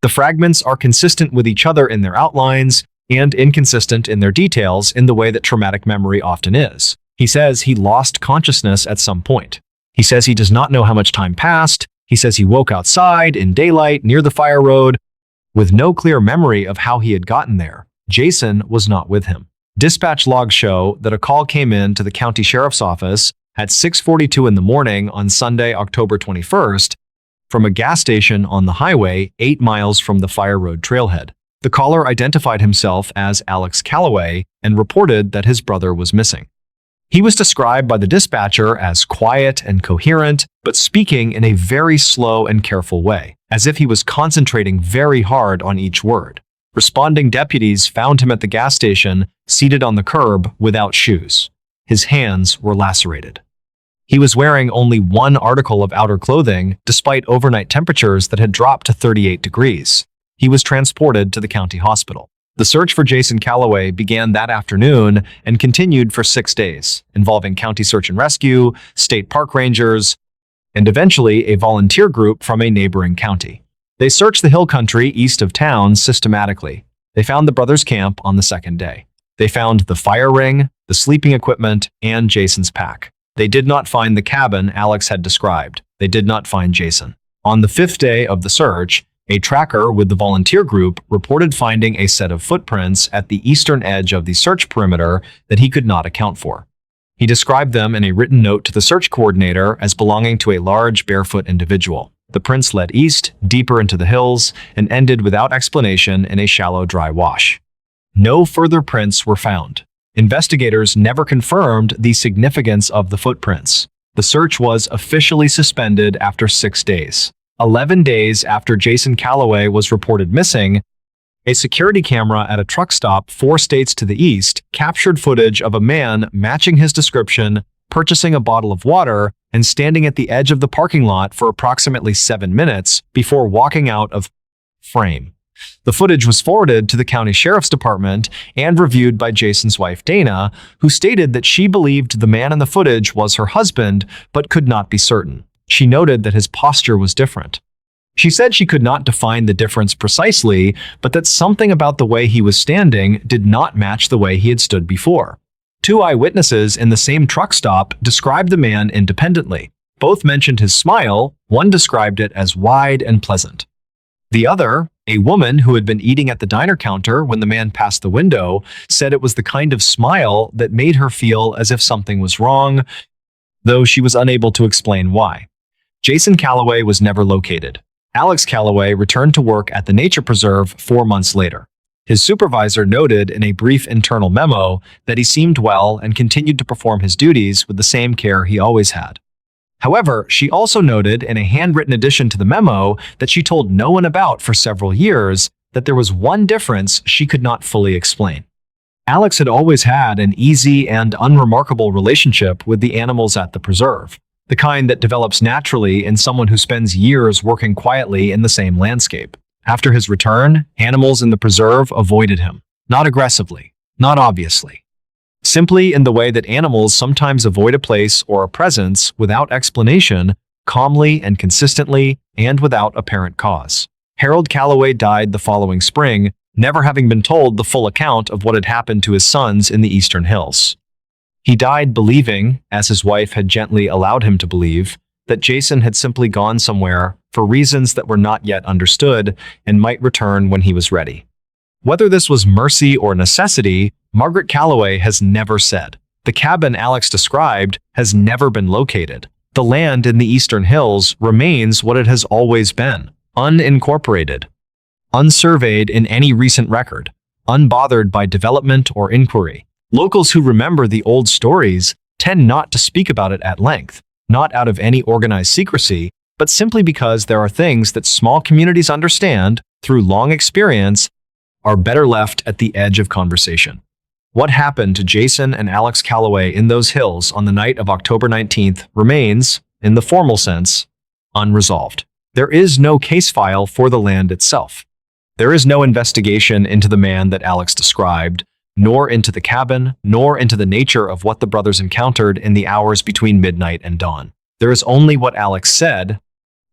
The fragments are consistent with each other in their outlines and inconsistent in their details in the way that traumatic memory often is. He says he lost consciousness at some point. He says he does not know how much time passed. He says he woke outside in daylight near the fire road with no clear memory of how he had gotten there. Jason was not with him. Dispatch logs show that a call came in to the county sheriff's office at 6:42 in the morning on Sunday, October 21st, from a gas station on the highway 8 miles from the Fire Road trailhead. The caller identified himself as Alex Calloway and reported that his brother was missing. He was described by the dispatcher as quiet and coherent, but speaking in a very slow and careful way, as if he was concentrating very hard on each word. Responding deputies found him at the gas station, seated on the curb without shoes. His hands were lacerated. He was wearing only one article of outer clothing, despite overnight temperatures that had dropped to 38 degrees. He was transported to the county hospital. The search for Jason Calloway began that afternoon and continued for 6 days, involving county search and rescue, state park rangers, and eventually a volunteer group from a neighboring county. They searched the hill country east of town systematically. They found the brothers' camp on the second day. They found the fire ring, the sleeping equipment, and Jason's pack. They did not find the cabin Alex had described. They did not find Jason. On the 5th day of the search, a tracker with the volunteer group reported finding a set of footprints at the eastern edge of the search perimeter that he could not account for. He described them in a written note to the search coordinator as belonging to a large barefoot individual. The prints led east, deeper into the hills, and ended without explanation in a shallow dry wash. No further prints were found. Investigators never confirmed the significance of the footprints. The search was officially suspended after 6 days. 11 days after Jason Calloway was reported missing, a security camera at a truck stop 4 states to the east captured footage of a man matching his description, purchasing a bottle of water, and standing at the edge of the parking lot for approximately 7 minutes before walking out of frame. The footage was forwarded to the county sheriff's department and reviewed by Jason's wife Dana, who stated that she believed the man in the footage was her husband, but could not be certain. She noted that his posture was different. She said she could not define the difference precisely, but that something about the way he was standing did not match the way he had stood before. 2 eyewitnesses in the same truck stop described the man independently. Both mentioned his smile. One described it as wide and pleasant. The other, a woman who had been eating at the diner counter when the man passed the window, said it was the kind of smile that made her feel as if something was wrong, though she was unable to explain why. Jason Calloway was never located. Alex Calloway returned to work at the nature preserve 4 months later. His supervisor noted in a brief internal memo that he seemed well and continued to perform his duties with the same care he always had. However, she also noted in a handwritten addition to the memo that she told no one about for several years that there was one difference she could not fully explain. Alex had always had an easy and unremarkable relationship with the animals at the preserve, the kind that develops naturally in someone who spends years working quietly in the same landscape. After his return, animals in the preserve avoided him, not aggressively, not obviously. Simply in the way that animals sometimes avoid a place or a presence without explanation, calmly and consistently, and without apparent cause. Harold Calloway died the following spring, never having been told the full account of what had happened to his sons in the Eastern Hills. He died believing, as his wife had gently allowed him to believe, that Jason had simply gone somewhere for reasons that were not yet understood and might return when he was ready. Whether this was mercy or necessity, Margaret Calloway has never said. The cabin Alex described has never been located. The land in the Eastern Hills remains what it has always been, unincorporated, unsurveyed in any recent record, unbothered by development or inquiry. Locals who remember the old stories tend not to speak about it at length, not out of any organized secrecy, but simply because there are things that small communities understand through long experience are better left at the edge of conversation. What happened to Jason and Alex Calloway in those hills on the night of October 19th remains, in the formal sense, unresolved. There is no case file for the land itself. There is no investigation into the man that Alex described, nor into the cabin, nor into the nature of what the brothers encountered in the hours between midnight and dawn. There is only what Alex said,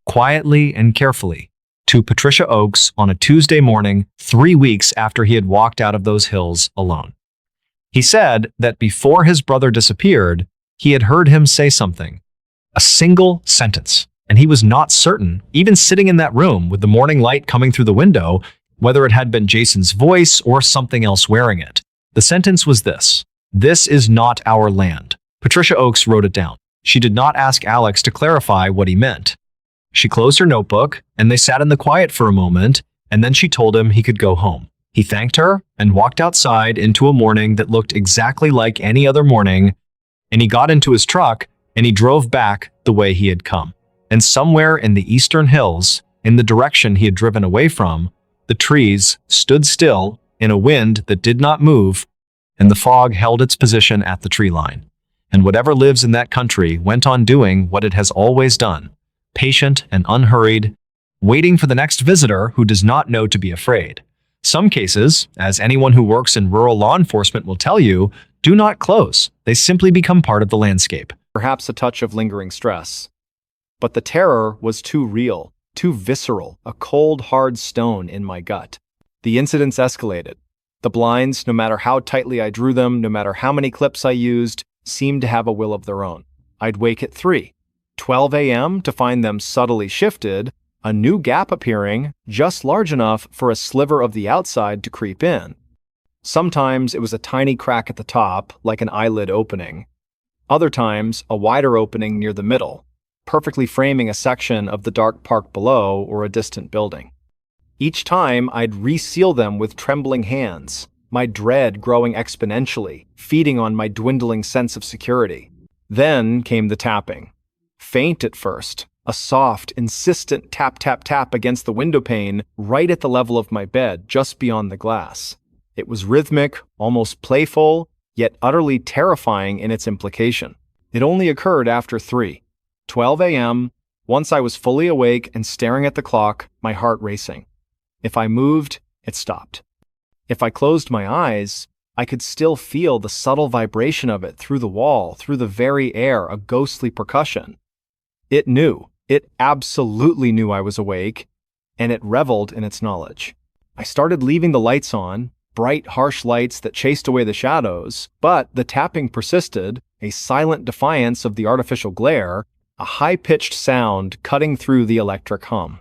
quietly and carefully, to Patricia Oakes on a Tuesday morning 3 weeks after he had walked out of those hills alone. He said that before his brother disappeared, he had heard him say something, a single sentence, and he was not certain, even sitting in that room with the morning light coming through the window, whether it had been Jason's voice or something else wearing it. The sentence was this: "This is not our land." Patricia Oakes wrote it down. She did not ask Alex to clarify what he meant. She closed her notebook, and they sat in the quiet for a moment, and then she told him he could go home. He thanked her and walked outside into a morning that looked exactly like any other morning, and he got into his truck and he drove back the way he had come. And somewhere in the eastern hills, in the direction he had driven away from, the trees stood still in a wind that did not move, and the fog held its position at the tree line. And whatever lives in that country went on doing what it has always done, patient and unhurried, waiting for the next visitor who does not know to be afraid. Some cases, as anyone who works in rural law enforcement will tell you, do not close. They simply become part of the landscape. Perhaps a touch of lingering stress. But the terror was too real, too visceral, a cold, hard stone in my gut. The incidents escalated. The blinds, no matter how tightly I drew them, no matter how many clips I used, seemed to have a will of their own. I'd wake at 12 a.m. to find them subtly shifted, a new gap appearing, just large enough for a sliver of the outside to creep in. Sometimes it was a tiny crack at the top, like an eyelid opening. Other times, a wider opening near the middle, perfectly framing a section of the dark park below or a distant building. Each time, I'd reseal them with trembling hands, my dread growing exponentially, feeding on my dwindling sense of security. Then came the tapping. Faint at first, a soft, insistent tap-tap-tap against the window pane right at the level of my bed, just beyond the glass. It was rhythmic, almost playful, yet utterly terrifying in its implication. It only occurred after 12 a.m., once I was fully awake and staring at the clock, my heart racing. If I moved, it stopped. If I closed my eyes, I could still feel the subtle vibration of it through the wall, through the very air, a ghostly percussion. It knew, it absolutely knew I was awake, and it reveled in its knowledge. I started leaving the lights on, bright, harsh lights that chased away the shadows, but the tapping persisted, a silent defiance of the artificial glare, a high-pitched sound cutting through the electric hum.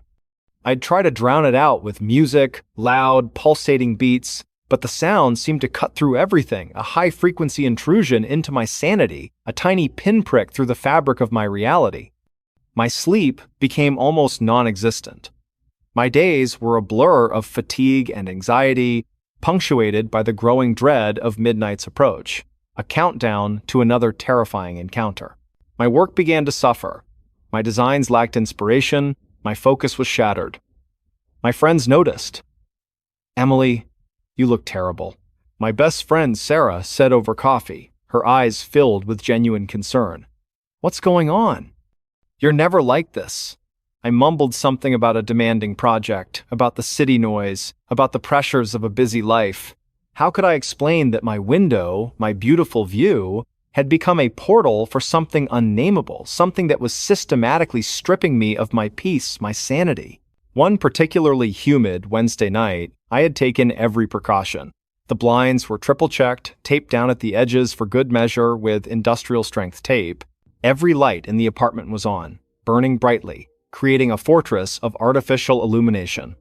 I'd try to drown it out with music, loud, pulsating beats, but the sound seemed to cut through everything, a high-frequency intrusion into my sanity, a tiny pinprick through the fabric of my reality. My sleep became almost non-existent. My days were a blur of fatigue and anxiety, punctuated by the growing dread of midnight's approach, a countdown to another terrifying encounter. My work began to suffer. My designs lacked inspiration. My focus was shattered. My friends noticed. "Emily, you look terrible," my best friend Sarah said over coffee, her eyes filled with genuine concern. "What's going on?" "You're never like this." I mumbled something about a demanding project, about the city noise, about the pressures of a busy life. How could I explain that my window, my beautiful view, had become a portal for something unnameable, something that was systematically stripping me of my peace, my sanity? One particularly humid Wednesday night, I had taken every precaution. The blinds were triple-checked, taped down at the edges for good measure with industrial-strength tape. Every light in the apartment was on, burning brightly, creating a fortress of artificial illumination.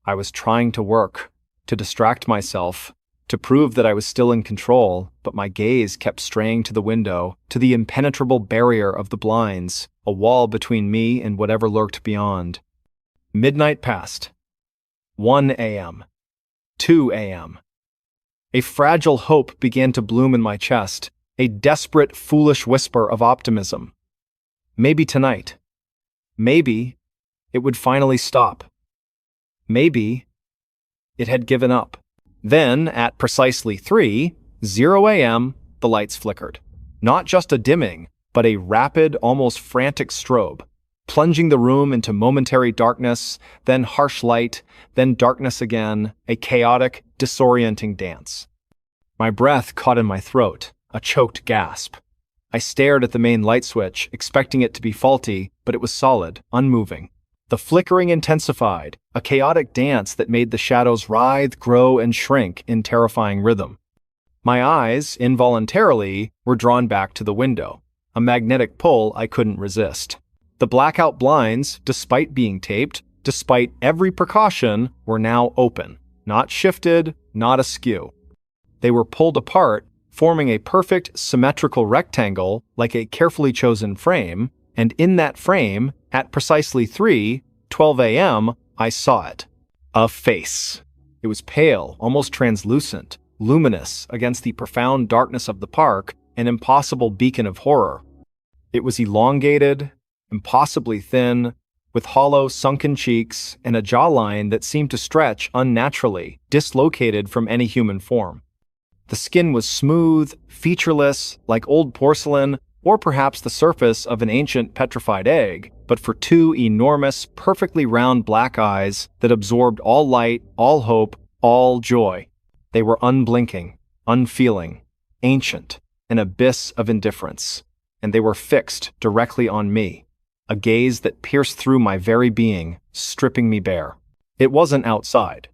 I was trying to work, to distract myself, to prove that I was still in control, but my gaze kept straying to the window, to the impenetrable barrier of the blinds, a wall between me and whatever lurked beyond. Midnight passed. 1 a.m. 2 a.m. A fragile hope began to bloom in my chest, a desperate, foolish whisper of optimism. Maybe tonight. Maybe it would finally stop. Maybe it had given up. Then, at precisely 3:00 a.m., the lights flickered. Not just a dimming, but a rapid, almost frantic strobe, plunging the room into momentary darkness, then harsh light, then darkness again, a chaotic, disorienting dance. My breath caught in my throat, a choked gasp. I stared at the main light switch, expecting it to be faulty, but it was solid, unmoving. The flickering intensified, a chaotic dance that made the shadows writhe, grow, and shrink in terrifying rhythm. My eyes, involuntarily, were drawn back to the window, a magnetic pull I couldn't resist. The blackout blinds, despite being taped, despite every precaution, were now open, not shifted, not askew. They were pulled apart, forming a perfect symmetrical rectangle like a carefully chosen frame, and in that frame, at precisely 3:12 a.m., I saw it. A face. It was pale, almost translucent, luminous against the profound darkness of the park, an impossible beacon of horror. It was elongated, impossibly thin, with hollow, sunken cheeks and a jawline that seemed to stretch unnaturally, dislocated from any human form. The skin was smooth, featureless, like old porcelain, or perhaps the surface of an ancient petrified egg, but for two enormous, perfectly round black eyes that absorbed all light, all hope, all joy. They were unblinking, unfeeling, ancient, an abyss of indifference, and they were fixed directly on me, a gaze that pierced through my very being, stripping me bare. It wasn't outside.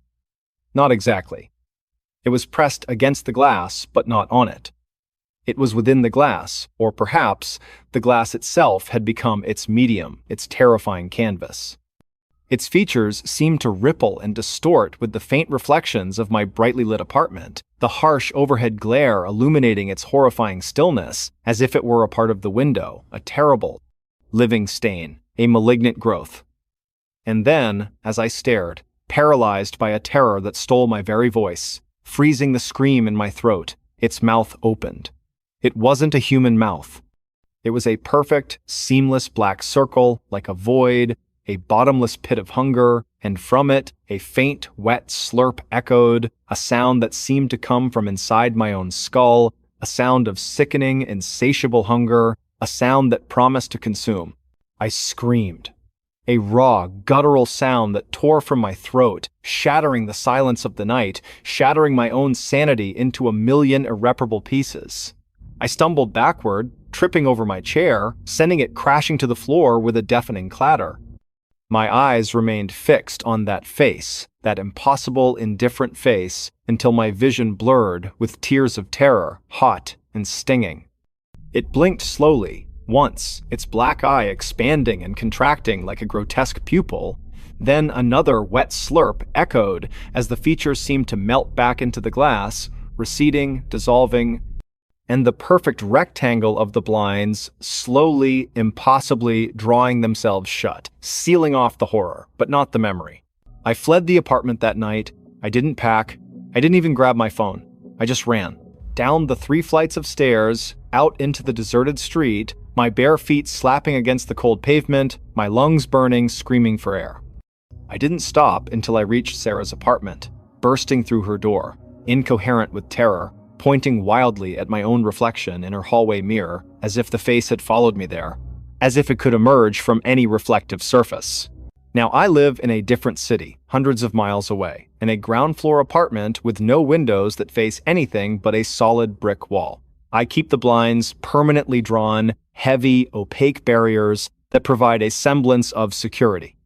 Not exactly. It was pressed against the glass, but not on it. It was within the glass, or perhaps the glass itself had become its medium, its terrifying canvas. Its features seemed to ripple and distort with the faint reflections of my brightly lit apartment, the harsh overhead glare illuminating its horrifying stillness, as if it were a part of the window, a terrible, living stain, a malignant growth. And then, as I stared, paralyzed by a terror that stole my very voice, freezing the scream in my throat, its mouth opened. It wasn't a human mouth. It was a perfect, seamless black circle, like a void, a bottomless pit of hunger, and from it, a faint, wet slurp echoed, a sound that seemed to come from inside my own skull, a sound of sickening, insatiable hunger, a sound that promised to consume. I screamed. A raw, guttural sound that tore from my throat, shattering the silence of the night, shattering my own sanity into a million irreparable pieces. I stumbled backward, tripping over my chair, sending it crashing to the floor with a deafening clatter. My eyes remained fixed on that face, that impossible, indifferent face, until my vision blurred with tears of terror, hot and stinging. It blinked slowly, once, its black eye expanding and contracting like a grotesque pupil. Then another wet slurp echoed as the features seemed to melt back into the glass, receding, dissolving, and the perfect rectangle of the blinds slowly, impossibly drawing themselves shut, sealing off the horror, but not the memory. I fled the apartment that night. I didn't pack. I didn't even grab my phone. I just ran. Down the 3 flights of stairs, out into the deserted street, my bare feet slapping against the cold pavement, my lungs burning, screaming for air. I didn't stop until I reached Sarah's apartment, bursting through her door, incoherent with terror, pointing wildly at my own reflection in her hallway mirror, as if the face had followed me there, as if it could emerge from any reflective surface. Now I live in a different city, hundreds of miles away, in a ground-floor apartment with no windows that face anything but a solid brick wall. I keep the blinds permanently drawn, heavy, opaque barriers that provide a semblance of security.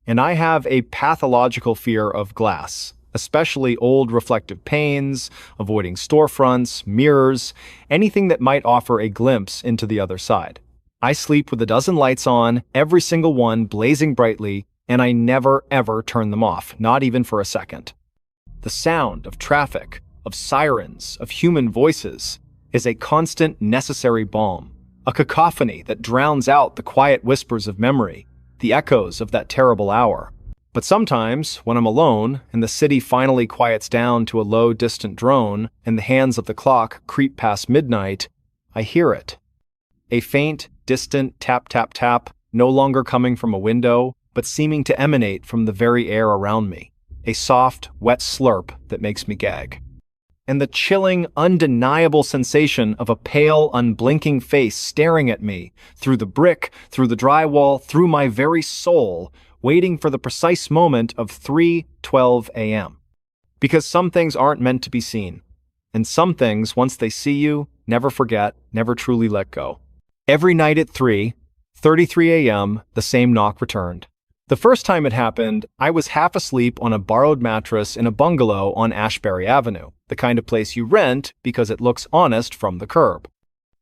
And I have a pathological fear of glass, especially old reflective panes, avoiding storefronts, mirrors, anything that might offer a glimpse into the other side. I sleep with a dozen lights on, every single one blazing brightly, and I never ever turn them off, not even for a second. The sound of traffic, of sirens, of human voices, is a constant necessary balm, a cacophony that drowns out the quiet whispers of memory, the echoes of that terrible hour. But sometimes, when I'm alone, and the city finally quiets down to a low, distant drone, and the hands of the clock creep past midnight, I hear it. A faint, distant tap-tap-tap, no longer coming from a window, but seeming to emanate from the very air around me. A soft, wet slurp that makes me gag. and the chilling, undeniable sensation of a pale, unblinking face staring at me through the brick, through the drywall, through my very soul, waiting for the precise moment of 3:12 a.m. Because some things aren't meant to be seen, and some things, once they see you, never forget, never truly let go. Every night at 3:33 a.m., the same knock returned. The first time it happened, I was half asleep on a borrowed mattress in a bungalow on Ashbury Avenue, the kind of place you rent because it looks honest from the curb.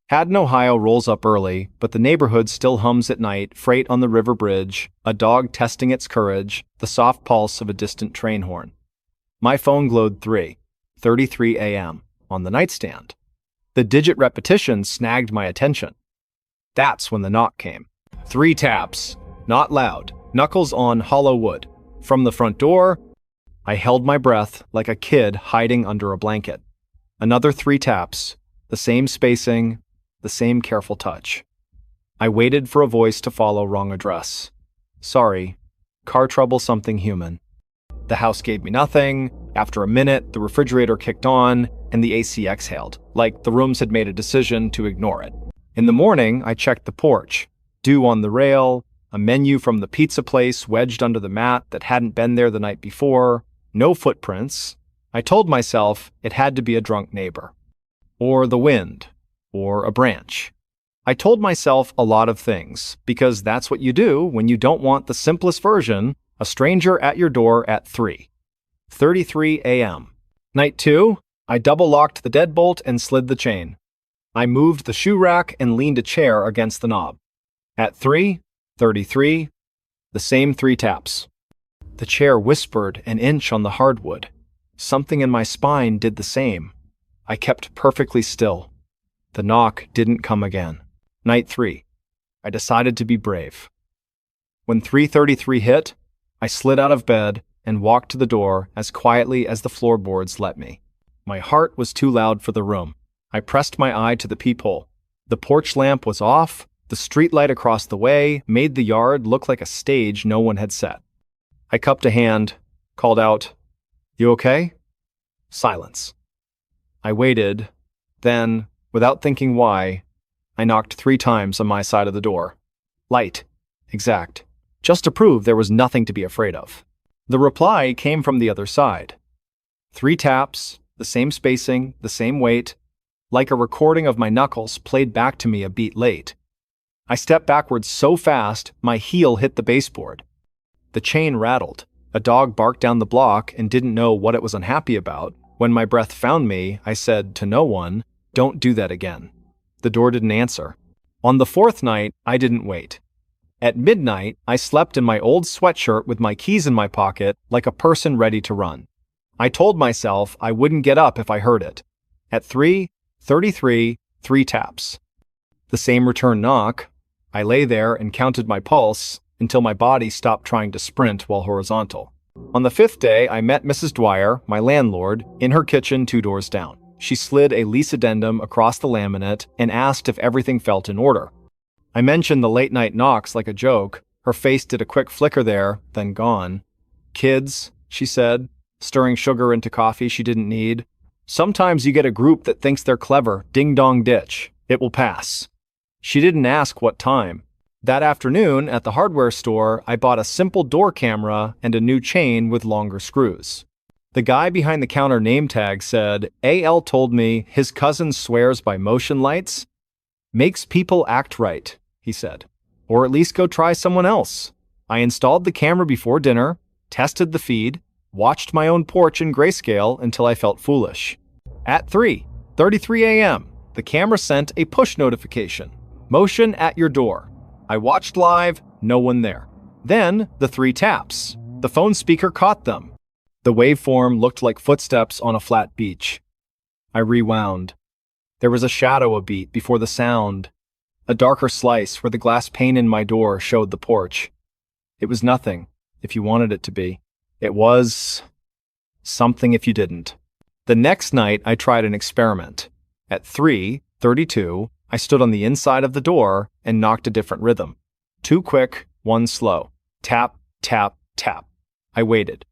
Haddon, Ohio rolls up early, but the neighborhood still hums at night, freight on the river bridge, a dog testing its courage, the soft pulse of a distant train horn. My phone glowed 3:33 a.m. on the nightstand. The digit repetition snagged my attention. That's when the knock came. 3 taps, not loud, knuckles on hollow wood. From the front door, I held my breath like a kid hiding under a blanket. Another 3 taps, the same spacing, the same careful touch. I waited for a voice to follow. Wrong address. Sorry, car trouble, something human. The house gave me nothing. After a minute, the refrigerator kicked on and the AC exhaled, like the rooms had made a decision to ignore it. In the morning, I checked the porch. Dew on the rail, a menu from the pizza place wedged under the mat that hadn't been there the night before, no footprints. I told myself it had to be a drunk neighbor. Or the wind. Or a branch. I told myself a lot of things, because that's what you do when you don't want the simplest version, a stranger at your door at 3:33 a.m. Night 2, I double-locked the deadbolt and slid the chain. I moved the shoe rack and leaned a chair against the knob. At 3:33, the same 3 taps. The chair whispered an inch on the hardwood. Something in my spine did the same. I kept perfectly still. The knock didn't come again. Night 3. I decided to be brave. When 3:33 hit, I slid out of bed and walked to the door as quietly as the floorboards let me. My heart was too loud for the room. I pressed my eye to the peephole. The porch lamp was off. The streetlight across the way made the yard look like a stage no one had set. I cupped a hand, called out, "You okay?" Silence. I waited. Then, without thinking why, I knocked 3 times on my side of the door. Light. Exact. Just to prove there was nothing to be afraid of. The reply came from the other side. 3 taps, the same spacing, the same weight, like a recording of my knuckles played back to me a beat late. I stepped backwards so fast, my heel hit the baseboard. The chain rattled. A dog barked down the block and didn't know what it was unhappy about. When my breath found me, I said to no one, "Don't do that again." The door didn't answer. On the 4th night, I didn't wait. At midnight, I slept in my old sweatshirt with my keys in my pocket, like a person ready to run. I told myself I wouldn't get up if I heard it. At 3:33, 3 taps. The same return knock. I lay there and counted my pulse until my body stopped trying to sprint while horizontal. On the 5th day, I met Mrs. Dwyer, my landlord, in her kitchen 2 doors down. She slid a lease addendum across the laminate and asked if everything felt in order. I mentioned the late-night knocks like a joke. Her face did a quick flicker there, then gone. "Kids," she said, stirring sugar into coffee she didn't need. "Sometimes you get a group that thinks they're clever. Ding-dong ditch. It will pass." She didn't ask what time. That afternoon, at the hardware store, I bought a simple door camera and a new chain with longer screws. The guy behind the counter name tag said, "AL told me his cousin swears by motion lights. Makes people act right," he said. "Or at least go try someone else." I installed the camera before dinner, tested the feed, watched my own porch in grayscale until I felt foolish. At 3:33 a.m., the camera sent a push notification. "Motion at your door." I watched live, no one there. Then, the 3 taps. The phone speaker caught them. The waveform looked like footsteps on a flat beach. I rewound. There was a shadow a beat before the sound, a darker slice where the glass pane in my door showed the porch. It was nothing, if you wanted it to be. It was something if you didn't. The next night, I tried an experiment. At 3:32, I stood on the inside of the door and knocked a different rhythm. 2 quick, 1 slow. Tap, tap, tap. I waited.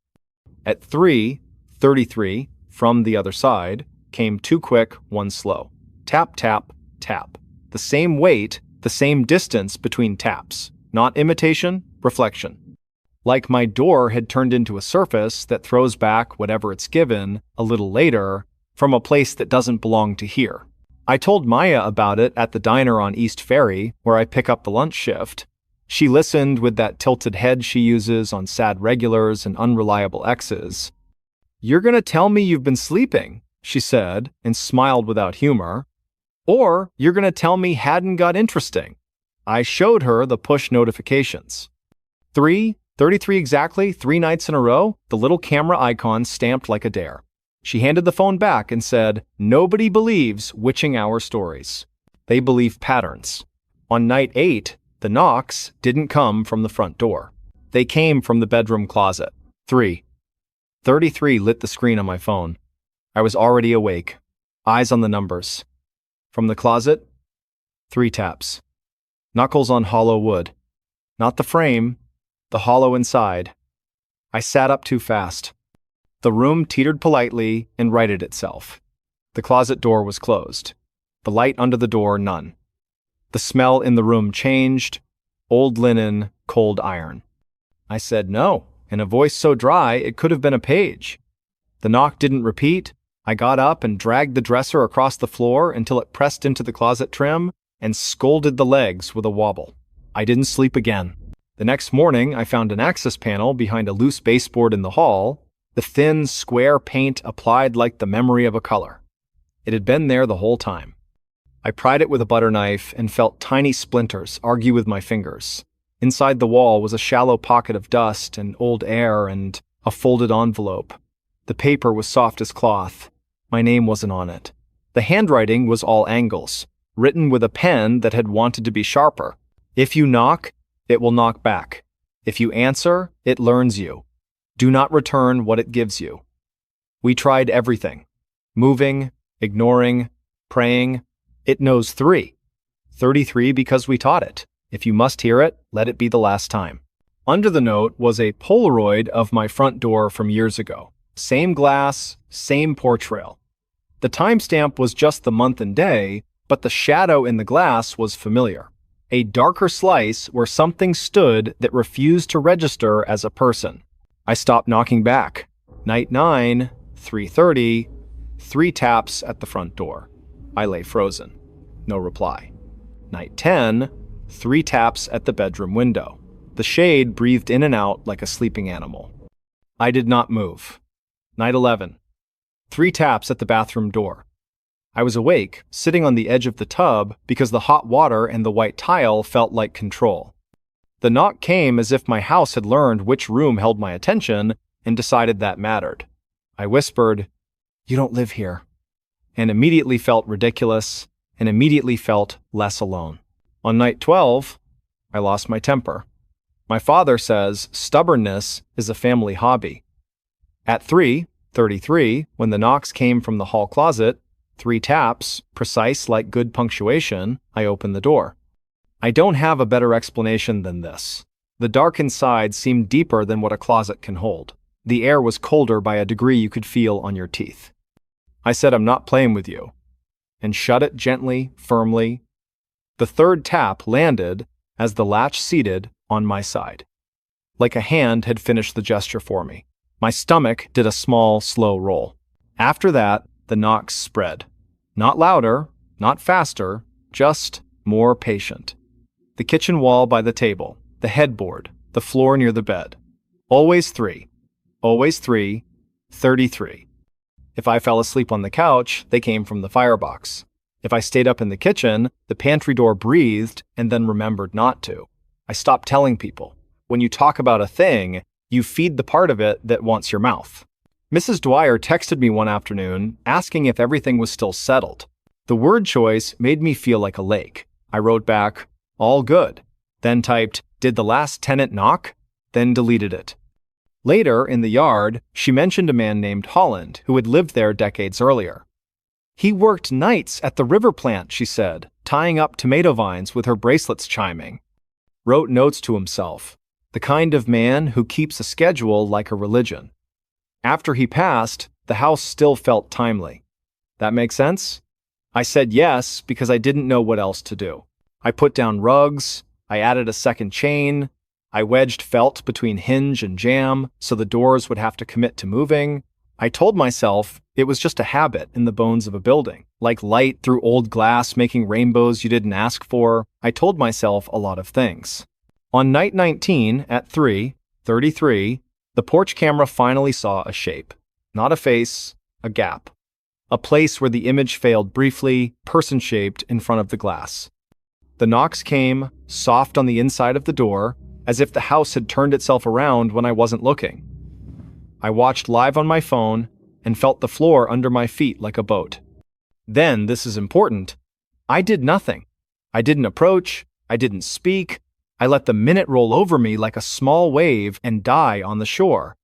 At 3:33, from the other side, came two quick, one slow. Tap, tap, tap. The same weight, the same distance between taps. Not imitation, reflection. Like my door had turned into a surface that throws back whatever it's given, a little later, from a place that doesn't belong to here. I told Maya about it at the diner on East Ferry, where I pick up the lunch shift. She listened with that tilted head she uses on sad regulars and unreliable exes. "You're gonna tell me you've been sleeping," she said, and smiled without humor. "Or you're gonna tell me hadn't got interesting." I showed her the push notifications. 3:33 exactly, 3 nights in a row, the little camera icon stamped like a dare. She handed the phone back and said, "Nobody believes witching hour stories. They believe patterns." On night 8, the knocks didn't come from the front door. They came from the bedroom closet. 3:33 lit the screen on my phone. I was already awake, eyes on the numbers. From the closet, 3 taps. Knuckles on hollow wood. Not the frame, the hollow inside. I sat up too fast. The room teetered politely and righted itself. The closet door was closed. The light under the door, none. The smell in the room changed. Old linen, cold iron. I said no, in a voice so dry it could have been a page. The knock didn't repeat. I got up and dragged the dresser across the floor until it pressed into the closet trim and scolded the legs with a wobble. I didn't sleep again. The next morning, I found an access panel behind a loose baseboard in the hall, the thin, square paint applied like the memory of a color. It had been there the whole time. I pried it with a butter knife and felt tiny splinters argue with my fingers. Inside the wall was a shallow pocket of dust and old air and a folded envelope. The paper was soft as cloth. My name wasn't on it. The handwriting was all angles, written with a pen that had wanted to be sharper. If you knock, it will knock back. If you answer, it learns you. Do not return what it gives you. We tried everything. Moving, ignoring, praying. It knows 3:33 because we taught it. If you must hear it, let it be the last time. Under the note was a Polaroid of my front door from years ago. Same glass, same porch rail. The timestamp was just the month and day, but the shadow in the glass was familiar. A darker slice where something stood that refused to register as a person. I stopped knocking back. Night 9, 3:30, 3 taps at the front door. I lay frozen. No reply. Night 10, 3 taps at the bedroom window. The shade breathed in and out like a sleeping animal. I did not move. Night 11, 3 taps at the bathroom door. I was awake, sitting on the edge of the tub because the hot water and the white tile felt like control. The knock came as if my house had learned which room held my attention and decided that mattered. I whispered, "You don't live here," and immediately felt ridiculous and immediately felt less alone. On night 12, I lost my temper. My father says stubbornness is a family hobby. At 3:33, when the knocks came from the hall closet, 3 taps, precise like good punctuation, I opened the door. I don't have a better explanation than this. The dark inside seemed deeper than what a closet can hold. The air was colder by a degree you could feel on your teeth. I said, "I'm not playing with you," and shut it gently, firmly. The 3rd tap landed as the latch seated on my side. Like a hand had finished the gesture for me. My stomach did a small, slow roll. After that, the knocks spread. Not louder, not faster, just more patient. The kitchen wall by the table, the headboard, the floor near the bed. Always 3. Always 3:33. If I fell asleep on the couch, they came from the firebox. If I stayed up in the kitchen, the pantry door breathed and then remembered not to. I stopped telling people. When you talk about a thing, you feed the part of it that wants your mouth. Mrs. Dwyer texted me one afternoon asking if everything was still settled. The word choice made me feel like a lake. I wrote back, "All good," then typed, "Did the last tenant knock?" then deleted it. Later, in the yard, she mentioned a man named Holland who had lived there decades earlier. "He worked nights at the river plant," she said, tying up tomato vines with her bracelets chiming. Wrote notes to himself, the kind of man who keeps a schedule like a religion. After he passed, the house still felt timely. That makes sense? I said yes because I didn't know what else to do. I put down rugs, I added a second chain, I wedged felt between hinge and jamb so the doors would have to commit to moving. I told myself it was just a habit in the bones of a building, like light through old glass making rainbows you didn't ask for. I told myself a lot of things. On night 19 at 3:33, the porch camera finally saw a shape. Not a face, a gap. A place where the image failed briefly, person-shaped in front of the glass. The knocks came, soft on the inside of the door, as if the house had turned itself around when I wasn't looking. I watched live on my phone and felt the floor under my feet like a boat. Then, this is important, I did nothing. I didn't approach, I didn't speak, I let the minute roll over me like a small wave and die on the shore.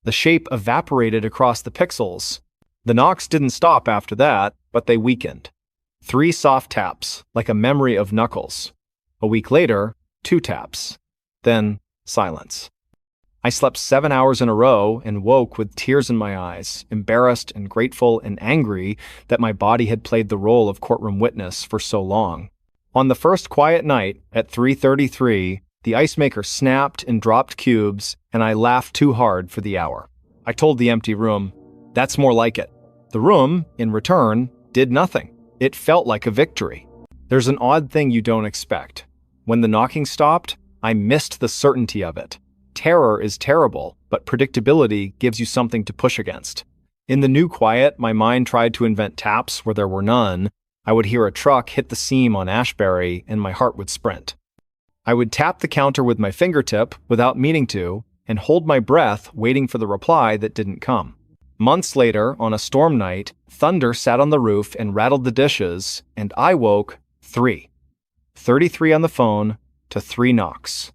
The shape evaporated across the pixels. The knocks didn't stop after that, but they weakened. 3 soft taps, like a memory of knuckles. A week later, 2 taps. Then, silence. I slept 7 hours in a row and woke with tears in my eyes, embarrassed and grateful and angry that my body had played the role of courtroom witness for so long. On the first quiet night, at 3:33, the ice maker snapped and dropped cubes, and I laughed too hard for the hour. I told the empty room, "That's more like it." The room, in return, did nothing. It felt like a victory. There's an odd thing you don't expect. When the knocking stopped, I missed the certainty of it. Terror is terrible, but predictability gives you something to push against. In the new quiet, my mind tried to invent taps where there were none. I would hear a truck hit the seam on Ashbury, and my heart would sprint. I would tap the counter with my fingertip without meaning to, and hold my breath waiting for the reply that didn't come. Months later, on a storm night, thunder sat on the roof and rattled the dishes, and I woke 3:33 on the phone to 3 knocks.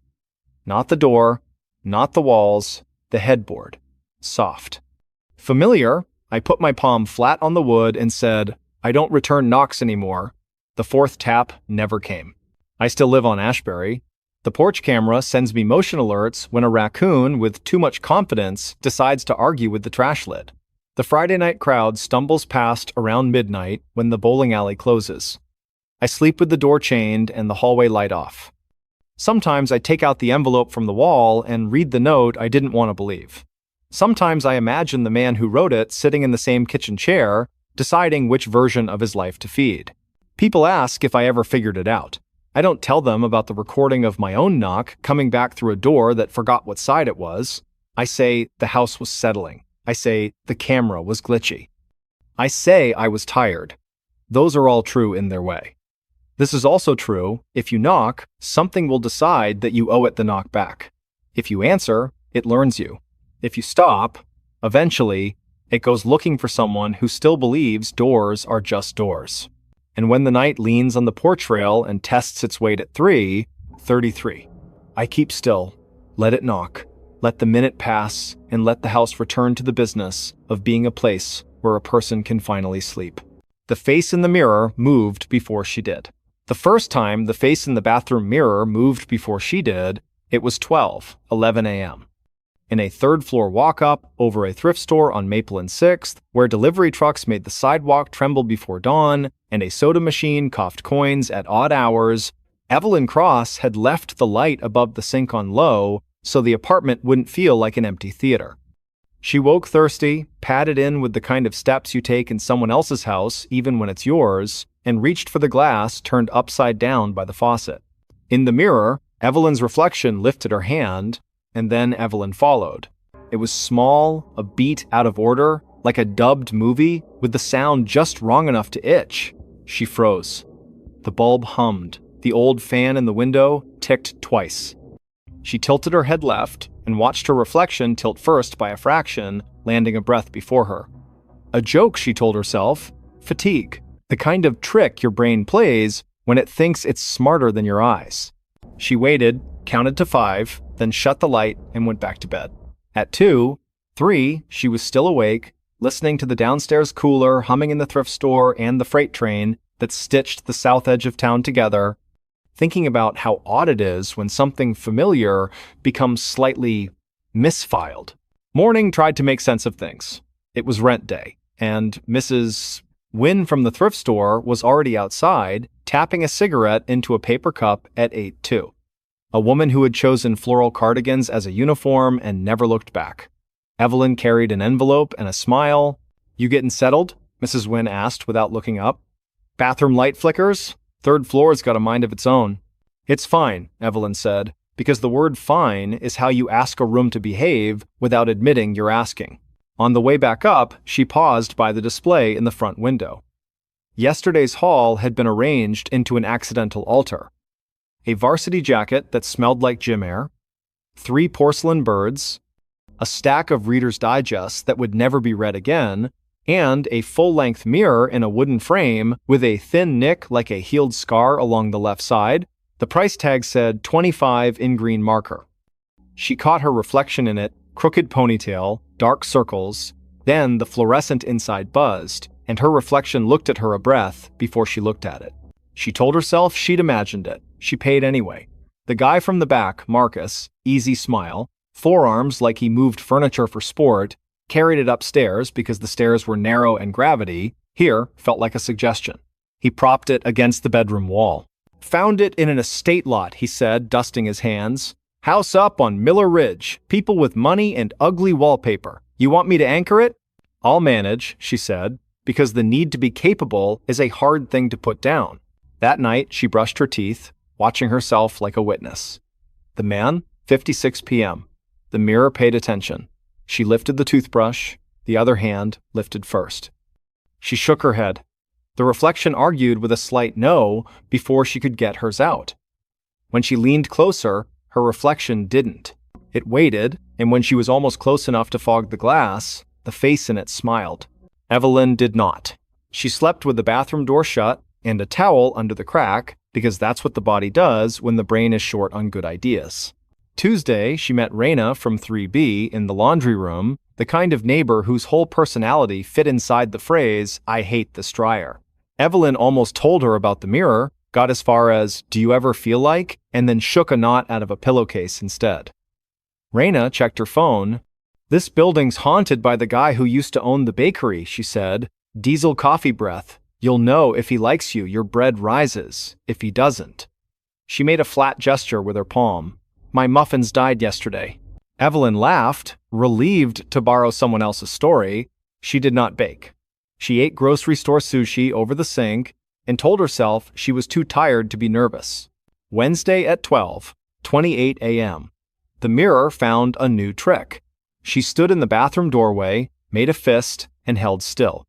Not the door, not the walls, the headboard. Soft. Familiar, I put my palm flat on the wood and said, "I don't return knocks anymore." The 4th tap never came. I still live on Ashbury. The porch camera sends me motion alerts when a raccoon with too much confidence decides to argue with the trash lid. The Friday night crowd stumbles past around midnight when the bowling alley closes. I sleep with the door chained and the hallway light off. Sometimes I take out the envelope from the wall and read the note I didn't want to believe. Sometimes I imagine the man who wrote it sitting in the same kitchen chair, deciding which version of his life to feed. People ask if I ever figured it out. I don't tell them about the recording of my own knock coming back through a door that forgot what side it was. I say the house was settling. I say the camera was glitchy. I say I was tired. Those are all true in their way. This is also true, if you knock, something will decide that you owe it the knock back. If you answer, it learns you. If you stop, eventually, it goes looking for someone who still believes doors are just doors. And when the night leans on the porch rail and tests its weight at 3:33, I keep still, let it knock, let the minute pass, and let the house return to the business of being a place where a person can finally sleep. The face in the mirror moved before she did. The first time the face in the bathroom mirror moved before she did, it was 12:11 a.m. In a 3rd-floor walk-up over a thrift store on Maple and 6th, where delivery trucks made the sidewalk tremble before dawn and a soda machine coughed coins at odd hours, Evelyn Cross had left the light above the sink on low so the apartment wouldn't feel like an empty theater. She woke thirsty, padded in with the kind of steps you take in someone else's house, even when it's yours, and reached for the glass turned upside down by the faucet. In the mirror, Evelyn's reflection lifted her hand, and then Evelyn followed. It was small, a beat out of order, like a dubbed movie, with the sound just wrong enough to itch. She froze. The bulb hummed. The old fan in the window ticked twice. She tilted her head left and watched her reflection tilt first by a fraction, landing a breath before her. A joke, she told herself. Fatigue. The kind of trick your brain plays when it thinks it's smarter than your eyes. She waited, counted to 5, then shut the light and went back to bed. At 2:03, she was still awake, listening to the downstairs cooler humming in the thrift store and the freight train that stitched the south edge of town together, thinking about how odd it is when something familiar becomes slightly misfiled. Morning tried to make sense of things. It was rent day, and Mrs. Wynn from the thrift store was already outside, tapping a cigarette into a paper cup at 8:02. A woman who had chosen floral cardigans as a uniform and never looked back. Evelyn carried an envelope and a smile. "You getting settled?" Mrs. Wynn asked without looking up. "Bathroom light flickers? Third floor's got a mind of its own." "It's fine," Evelyn said, because the word fine is how you ask a room to behave without admitting you're asking. On the way back up, she paused by the display in the front window. Yesterday's haul had been arranged into an accidental altar. A varsity jacket that smelled like gym air, 3 porcelain birds, a stack of Reader's Digests that would never be read again, and a full-length mirror in a wooden frame with a thin nick like a healed scar along the left side. The price tag said $25 in green marker. She caught her reflection in it, crooked ponytail, dark circles, then the fluorescent inside buzzed, and her reflection looked at her a breath before she looked at it. She told herself she'd imagined it. She paid anyway. The guy from the back, Marcus, easy smile, forearms like he moved furniture for sport, carried it upstairs because the stairs were narrow and gravity, here felt like a suggestion. He propped it against the bedroom wall. "Found it in an estate lot," he said, dusting his hands. "House up on Miller Ridge. People with money and ugly wallpaper. You want me to anchor it?" "I'll manage," she said, because the need to be capable is a hard thing to put down. That night, she brushed her teeth, watching herself like a witness. The man, 56 p.m. The mirror paid attention. She lifted the toothbrush, the other hand lifted first. She shook her head. The reflection argued with a slight no before she could get hers out. When she leaned closer, her reflection didn't. It waited, and when she was almost close enough to fog the glass, the face in it smiled. Evelyn did not. She slept with the bathroom door shut and a towel under the crack, because that's what the body does when the brain is short on good ideas. Tuesday, she met Raina from 3B in the laundry room, the kind of neighbor whose whole personality fit inside the phrase, "I hate this dryer." Evelyn almost told her about the mirror, got as far as, "Do you ever feel like?" and then shook a knot out of a pillowcase instead. Raina checked her phone. "This building's haunted by the guy who used to own the bakery," she said. "Diesel coffee breath. You'll know if he likes you, your bread rises. If he doesn't." She made a flat gesture with her palm. "My muffins died yesterday." Evelyn laughed, relieved to borrow someone else's story. She did not bake. She ate grocery store sushi over the sink and told herself she was too tired to be nervous. Wednesday at 12:28 a.m. The mirror found a new trick. She stood in the bathroom doorway, made a fist, and held still.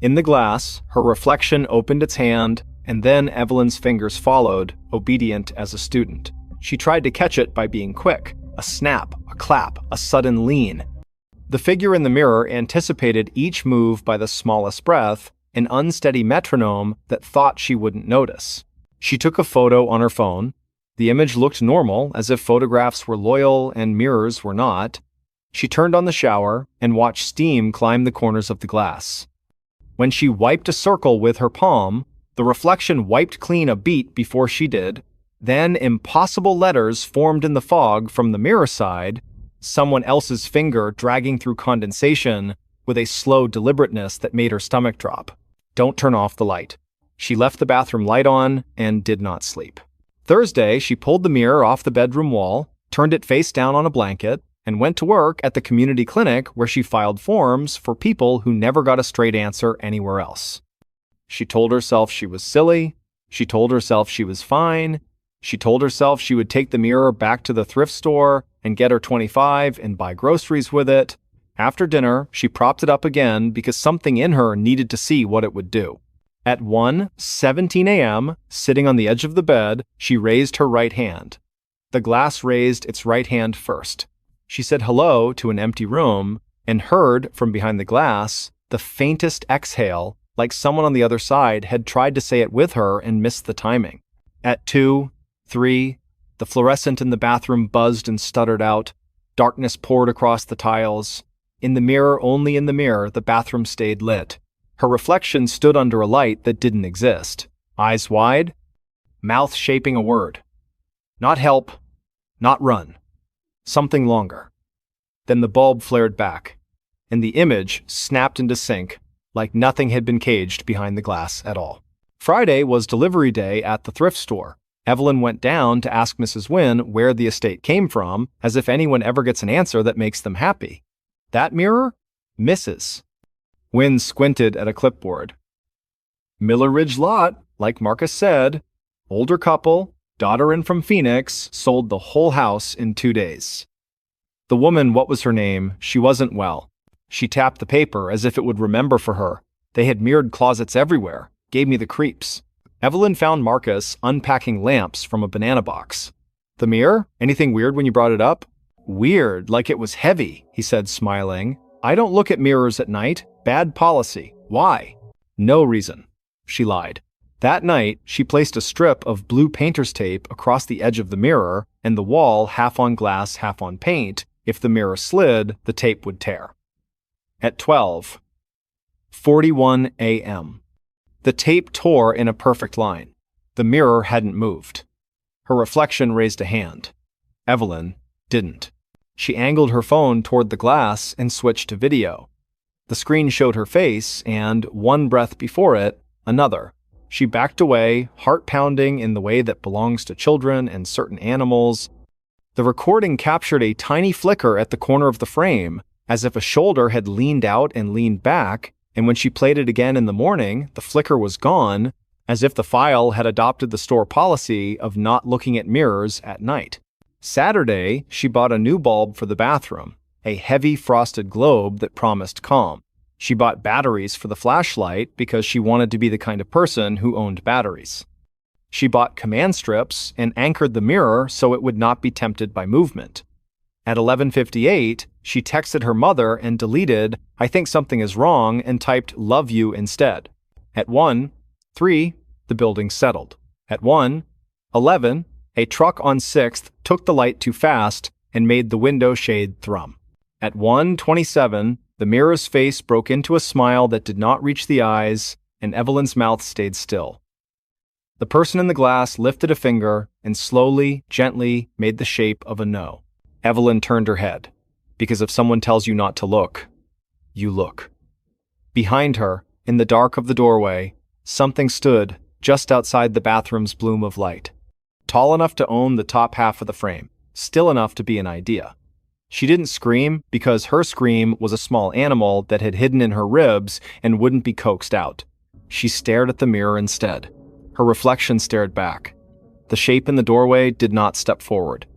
In the glass, her reflection opened its hand, and then Evelyn's fingers followed, obedient as a student. She tried to catch it by being quick. A snap, a clap, a sudden lean. The figure in the mirror anticipated each move by the smallest breath, an unsteady metronome that thought she wouldn't notice. She took a photo on her phone. The image looked normal, as if photographs were loyal and mirrors were not. She turned on the shower and watched steam climb the corners of the glass. When she wiped a circle with her palm, the reflection wiped clean a beat before she did. Then impossible letters formed in the fog from the mirror side, someone else's finger dragging through condensation with a slow deliberateness that made her stomach drop. "Don't turn off the light." She left the bathroom light on and did not sleep. Thursday, she pulled the mirror off the bedroom wall, turned it face down on a blanket, and went to work at the community clinic where she filed forms for people who never got a straight answer anywhere else. She told herself she was silly. She told herself she was fine. She told herself she would take the mirror back to the thrift store and get her 25 and buy groceries with it. After dinner, she propped it up again because something in her needed to see what it would do. At 1:17 a.m., sitting on the edge of the bed, she raised her right hand. The glass raised its right hand first. She said hello to an empty room and heard from behind the glass the faintest exhale, like someone on the other side had tried to say it with her and missed the timing. At 2, 3, the fluorescent in the bathroom buzzed and stuttered out. Darkness poured across the tiles. In the mirror, only in the mirror, the bathroom stayed lit. Her reflection stood under a light that didn't exist. Eyes wide, mouth shaping a word. Not help, not run. Something longer. Then the bulb flared back, and the image snapped into sync, like nothing had been caged behind the glass at all. Friday was delivery day at the thrift store. Evelyn went down to ask Mrs. Wynne where the estate came from, as if anyone ever gets an answer that makes them happy. That mirror? Mrs. Wynne squinted at a clipboard. Miller Ridge lot, like Marcus said. Older couple, daughter in from Phoenix, sold the whole house in 2 days. The woman, what was her name? She wasn't well. She tapped the paper as if it would remember for her. They had mirrored closets everywhere. Gave me the creeps. Evelyn found Marcus unpacking lamps from a banana box. The mirror? Anything weird when you brought it up? Weird, like it was heavy, he said, smiling. I don't look at mirrors at night. Bad policy. Why? No reason. She lied. That night, she placed a strip of blue painter's tape across the edge of the mirror and the wall half on glass, half on paint. If the mirror slid, the tape would tear. At 12:41 a.m. The tape tore in a perfect line. The mirror hadn't moved. Her reflection raised a hand. Evelyn didn't. She angled her phone toward the glass and switched to video. The screen showed her face, and, one breath before it, another. She backed away, heart pounding in the way that belongs to children and certain animals. The recording captured a tiny flicker at the corner of the frame, as if a shoulder had leaned out and leaned back, and when she played it again in the morning, the flicker was gone, as if the file had adopted the store policy of not looking at mirrors at night. Saturday, she bought a new bulb for the bathroom, a heavy frosted globe that promised calm. She bought batteries for the flashlight because she wanted to be the kind of person who owned batteries. She bought command strips and anchored the mirror so it would not be tempted by movement. At 11:58, she texted her mother and deleted, "I think something is wrong," and typed, "love you" instead. At 1:03, the building settled. At 1:11, a truck on 6th took the light too fast and made the window shade thrum. At 1:27, the mirror's face broke into a smile that did not reach the eyes, and Evelyn's mouth stayed still. The person in the glass lifted a finger and slowly, gently made the shape of a no. Evelyn turned her head, because if someone tells you not to look, you look. Behind her, in the dark of the doorway, something stood just outside the bathroom's bloom of light. Tall enough to own the top half of the frame, still enough to be an idea. She didn't scream because her scream was a small animal that had hidden in her ribs and wouldn't be coaxed out. She stared at the mirror instead. Her reflection stared back. The shape in the doorway did not step forward.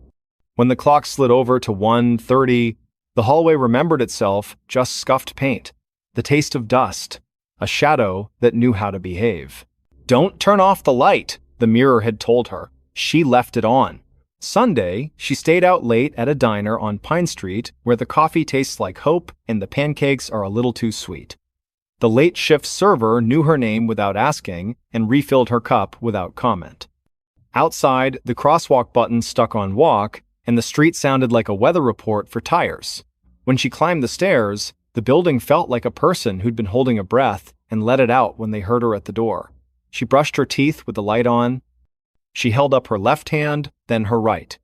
When the clock slid over to 1:30, the hallway remembered itself, just scuffed paint, the taste of dust, a shadow that knew how to behave. "Don't turn off the light," the mirror had told her. She left it on. Sunday, she stayed out late at a diner on Pine Street where the coffee tastes like hope and the pancakes are a little too sweet. The late shift server knew her name without asking and refilled her cup without comment. Outside, the crosswalk button stuck on walk, and the street sounded like a weather report for tires. When she climbed the stairs, the building felt like a person who'd been holding a breath and let it out when they heard her at the door. She brushed her teeth with the light on. She held up her left hand, then her right.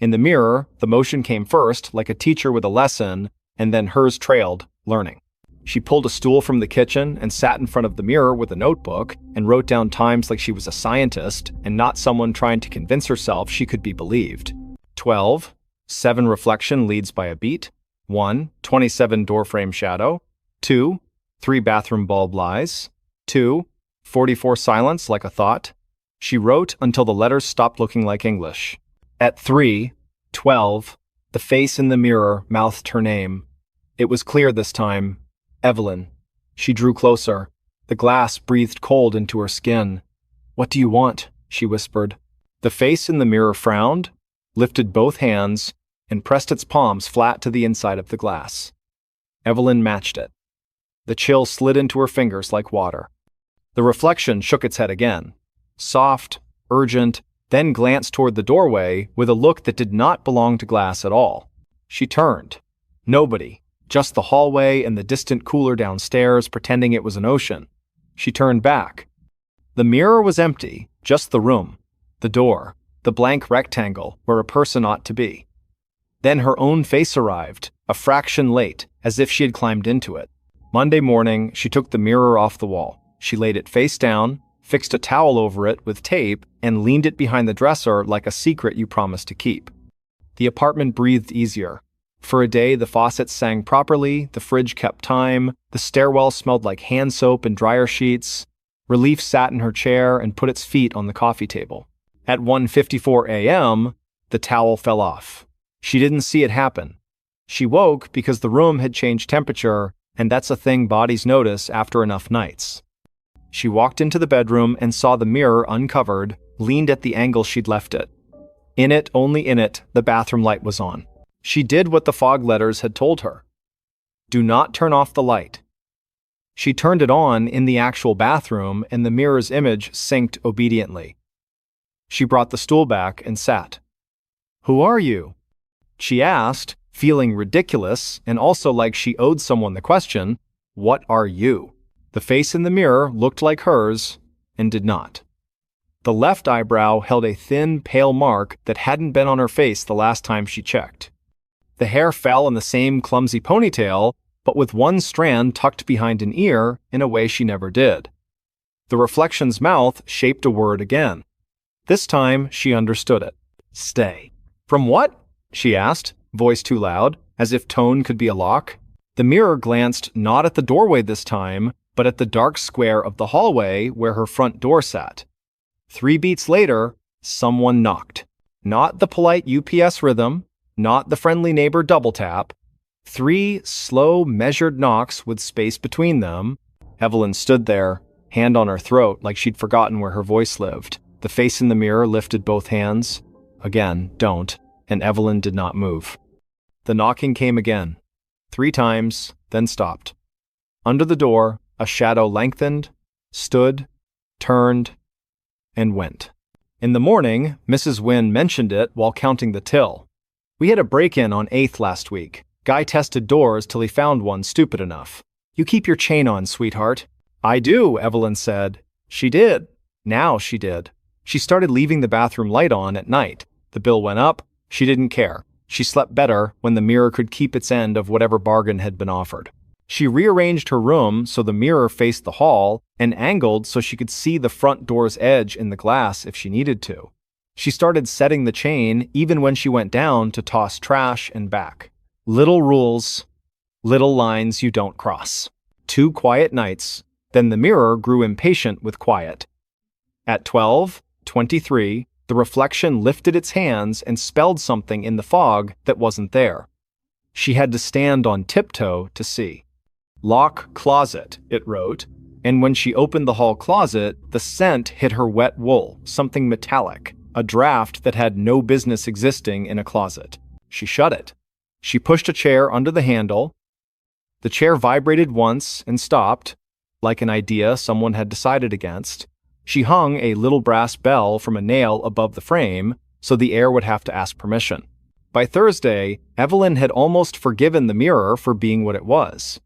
In the mirror, the motion came first, like a teacher with a lesson, and then hers trailed, learning. She pulled a stool from the kitchen and sat in front of the mirror with a notebook and wrote down times like she was a scientist and not someone trying to convince herself she could be believed. 12. 7 reflection leads by a beat. 1. 27 doorframe shadow. 2. 3 bathroom bulb lies. 2. 44 silence like a thought. She wrote until the letters stopped looking like English. At 3:12, the face in the mirror mouthed her name. It was clear this time. Evelyn. She drew closer. The glass breathed cold into her skin. "What do you want?" she whispered. The face in the mirror frowned, lifted both hands, and pressed its palms flat to the inside of the glass. Evelyn matched it. The chill slid into her fingers like water. The reflection shook its head again. Soft, urgent, then glanced toward the doorway with a look that did not belong to glass at all. She turned. Nobody, just the hallway and the distant cooler downstairs pretending it was an ocean. She turned back. The mirror was empty, just the room, the door, the blank rectangle where a person ought to be. Then her own face arrived, a fraction late, as if she had climbed into it. Monday morning, she took the mirror off the wall. She laid it face down, fixed a towel over it with tape, and leaned it behind the dresser like a secret you promised to keep. The apartment breathed easier. For a day, the faucets sang properly, the fridge kept time, the stairwell smelled like hand soap and dryer sheets. Relief sat in her chair and put its feet on the coffee table. At 1:54 a.m., the towel fell off. She didn't see it happen. She woke because the room had changed temperature, and that's a thing bodies notice after enough nights. She walked into the bedroom and saw the mirror uncovered, leaned at the angle she'd left it. In it, only in it, the bathroom light was on. She did what the fog letters had told her. Do not turn off the light. She turned it on in the actual bathroom, and the mirror's image synced obediently. She brought the stool back and sat. "Who are you?" she asked, feeling ridiculous and also like she owed someone the question, "What are you?" The face in the mirror looked like hers and did not. The left eyebrow held a thin, pale mark that hadn't been on her face the last time she checked. The hair fell in the same clumsy ponytail, but with one strand tucked behind an ear in a way she never did. The reflection's mouth shaped a word again. This time, she understood it. Stay. From what? She asked, voice too loud, as if tone could be a lock. The mirror glanced not at the doorway this time, but at the dark square of the hallway where her front door sat. 3 beats later, someone knocked. Not the polite UPS rhythm, not the friendly neighbor double tap. 3 slow, measured knocks with space between them. Evelyn stood there, hand on her throat like she'd forgotten where her voice lived. The face in the mirror lifted both hands. Again, don't, and Evelyn did not move. The knocking came again. 3 times, then stopped. Under the door, a shadow lengthened, stood, turned, and went. In the morning, Mrs. Wynne mentioned it while counting the till. We had a break-in on 8th last week. Guy tested doors till he found one stupid enough. You keep your chain on, sweetheart. I do, Evelyn said. She did. Now she did. She started leaving the bathroom light on at night. The bill went up. She didn't care. She slept better when the mirror could keep its end of whatever bargain had been offered. She rearranged her room so the mirror faced the hall and angled so she could see the front door's edge in the glass if she needed to. She started setting the chain even when she went down to toss trash and back. Little rules, little lines you don't cross. 2 quiet nights, then the mirror grew impatient with quiet. At 12:23, the reflection lifted its hands and spelled something in the fog that wasn't there. She had to stand on tiptoe to see. Lock closet, it wrote, and when she opened the hall closet, the scent hit her wet wool, something metallic, a draft that had no business existing in a closet. She shut it. She pushed a chair under the handle. The chair vibrated once and stopped, like an idea someone had decided against. She hung a little brass bell from a nail above the frame, so the air would have to ask permission. By Thursday, Evelyn had almost forgiven the mirror for being what it was.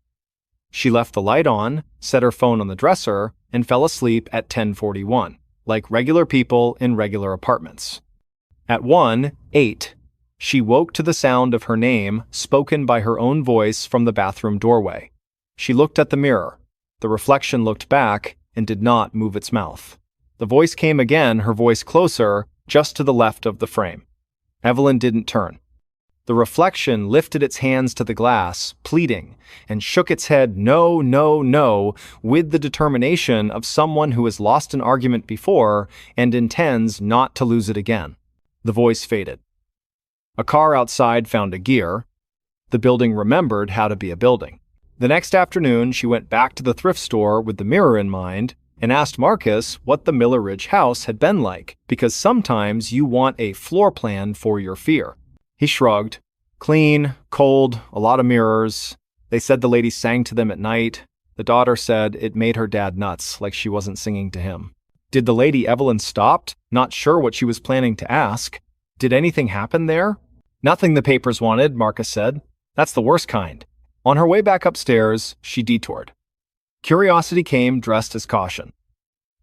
She left the light on, set her phone on the dresser, and fell asleep at 10:41, like regular people in regular apartments. At 1:08, she woke to the sound of her name spoken by her own voice from the bathroom doorway. She looked at the mirror. The reflection looked back and did not move its mouth. The voice came again, her voice closer, just to the left of the frame. Evelyn didn't turn. The reflection lifted its hands to the glass, pleading, and shook its head no, no, no, with the determination of someone who has lost an argument before and intends not to lose it again. The voice faded. A car outside found a gear. The building remembered how to be a building. The next afternoon, she went back to the thrift store with the mirror in mind and asked Marcus what the Miller Ridge house had been like, because sometimes you want a floor plan for your fear. He shrugged. Clean, cold, a lot of mirrors. They said the lady sang to them at night. The daughter said it made her dad nuts, like she wasn't singing to him. Did the lady Evelyn stopped, not sure what she was planning to ask? Did anything happen there? Nothing the papers wanted, Marcus said. That's the worst kind. On her way back upstairs, she detoured. Curiosity came dressed as caution.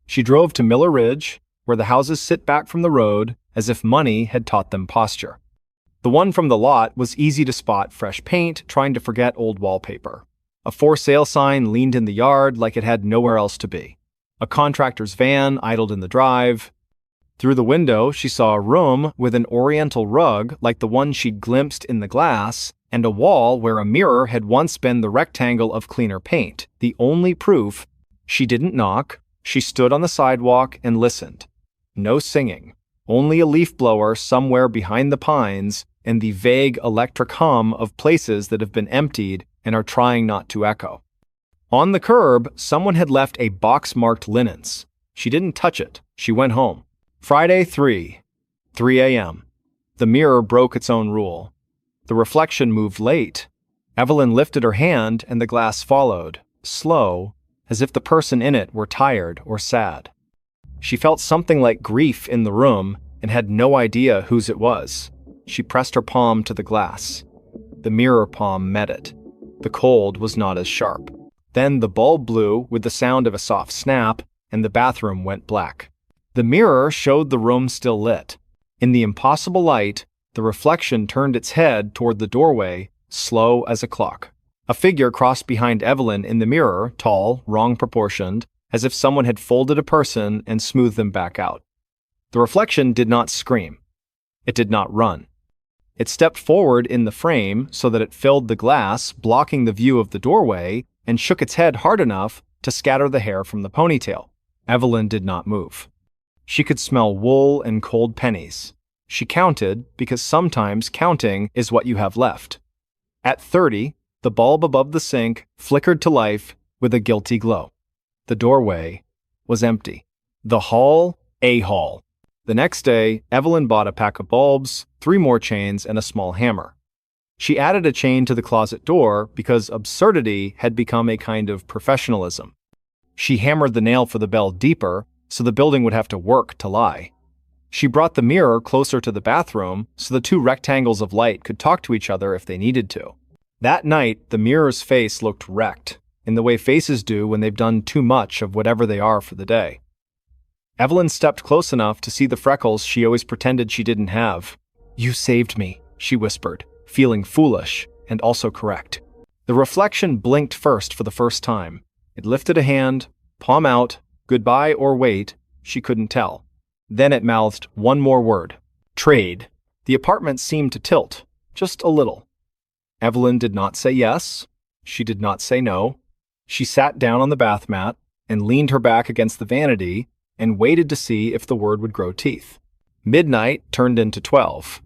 She drove to Miller Ridge, where the houses sit back from the road as if money had taught them posture. The one from the lot was easy to spot fresh paint trying to forget old wallpaper. A for sale sign leaned in the yard like it had nowhere else to be. A contractor's van idled in the drive. Through the window, she saw a room with an oriental rug like the one she'd glimpsed in the glass, and a wall where a mirror had once been the rectangle of cleaner paint, the only proof. She didn't knock. She stood on the sidewalk and listened. No singing, only a leaf blower somewhere behind the pines and the vague electric hum of places that have been emptied and are trying not to echo. On the curb, someone had left a box marked linens. She didn't touch it. She went home. Friday, 3 a.m. The mirror broke its own rule. The reflection moved late. Evelyn lifted her hand and the glass followed, slow, as if the person in it were tired or sad. She felt something like grief in the room and had no idea whose it was. She pressed her palm to the glass. The mirror palm met it. The cold was not as sharp. Then the bulb blew with the sound of a soft snap, and the bathroom went black. The mirror showed the room still lit. In the impossible light, the reflection turned its head toward the doorway, slow as a clock. A figure crossed behind Evelyn in the mirror, tall, wrong-proportioned, as if someone had folded a person and smoothed them back out. The reflection did not scream. It did not run. It stepped forward in the frame so that it filled the glass, blocking the view of the doorway, and shook its head hard enough to scatter the hair from the ponytail. Evelyn did not move. She could smell wool and cold pennies. She counted because sometimes counting is what you have left. At 30, the bulb above the sink flickered to life with a guilty glow. The doorway was empty. The hall, a hall. The next day, Evelyn bought a pack of bulbs, 3 more chains, and a small hammer. She added a chain to the closet door because absurdity had become a kind of professionalism. She hammered the nail for the bell deeper so the building would have to work to lie. She brought the mirror closer to the bathroom so the 2 rectangles of light could talk to each other if they needed to. That night, the mirror's face looked wrecked, in the way faces do when they've done too much of whatever they are for the day. Evelyn stepped close enough to see the freckles she always pretended she didn't have. "You saved me," she whispered, feeling foolish and also correct. The reflection blinked first for the first time. It lifted a hand, palm out, goodbye or wait, she couldn't tell. Then it mouthed one more word. Trade. The apartment seemed to tilt, just a little. Evelyn did not say yes. She did not say no. She sat down on the bath mat and leaned her back against the vanity and waited to see if the word would grow teeth. Midnight turned into 12.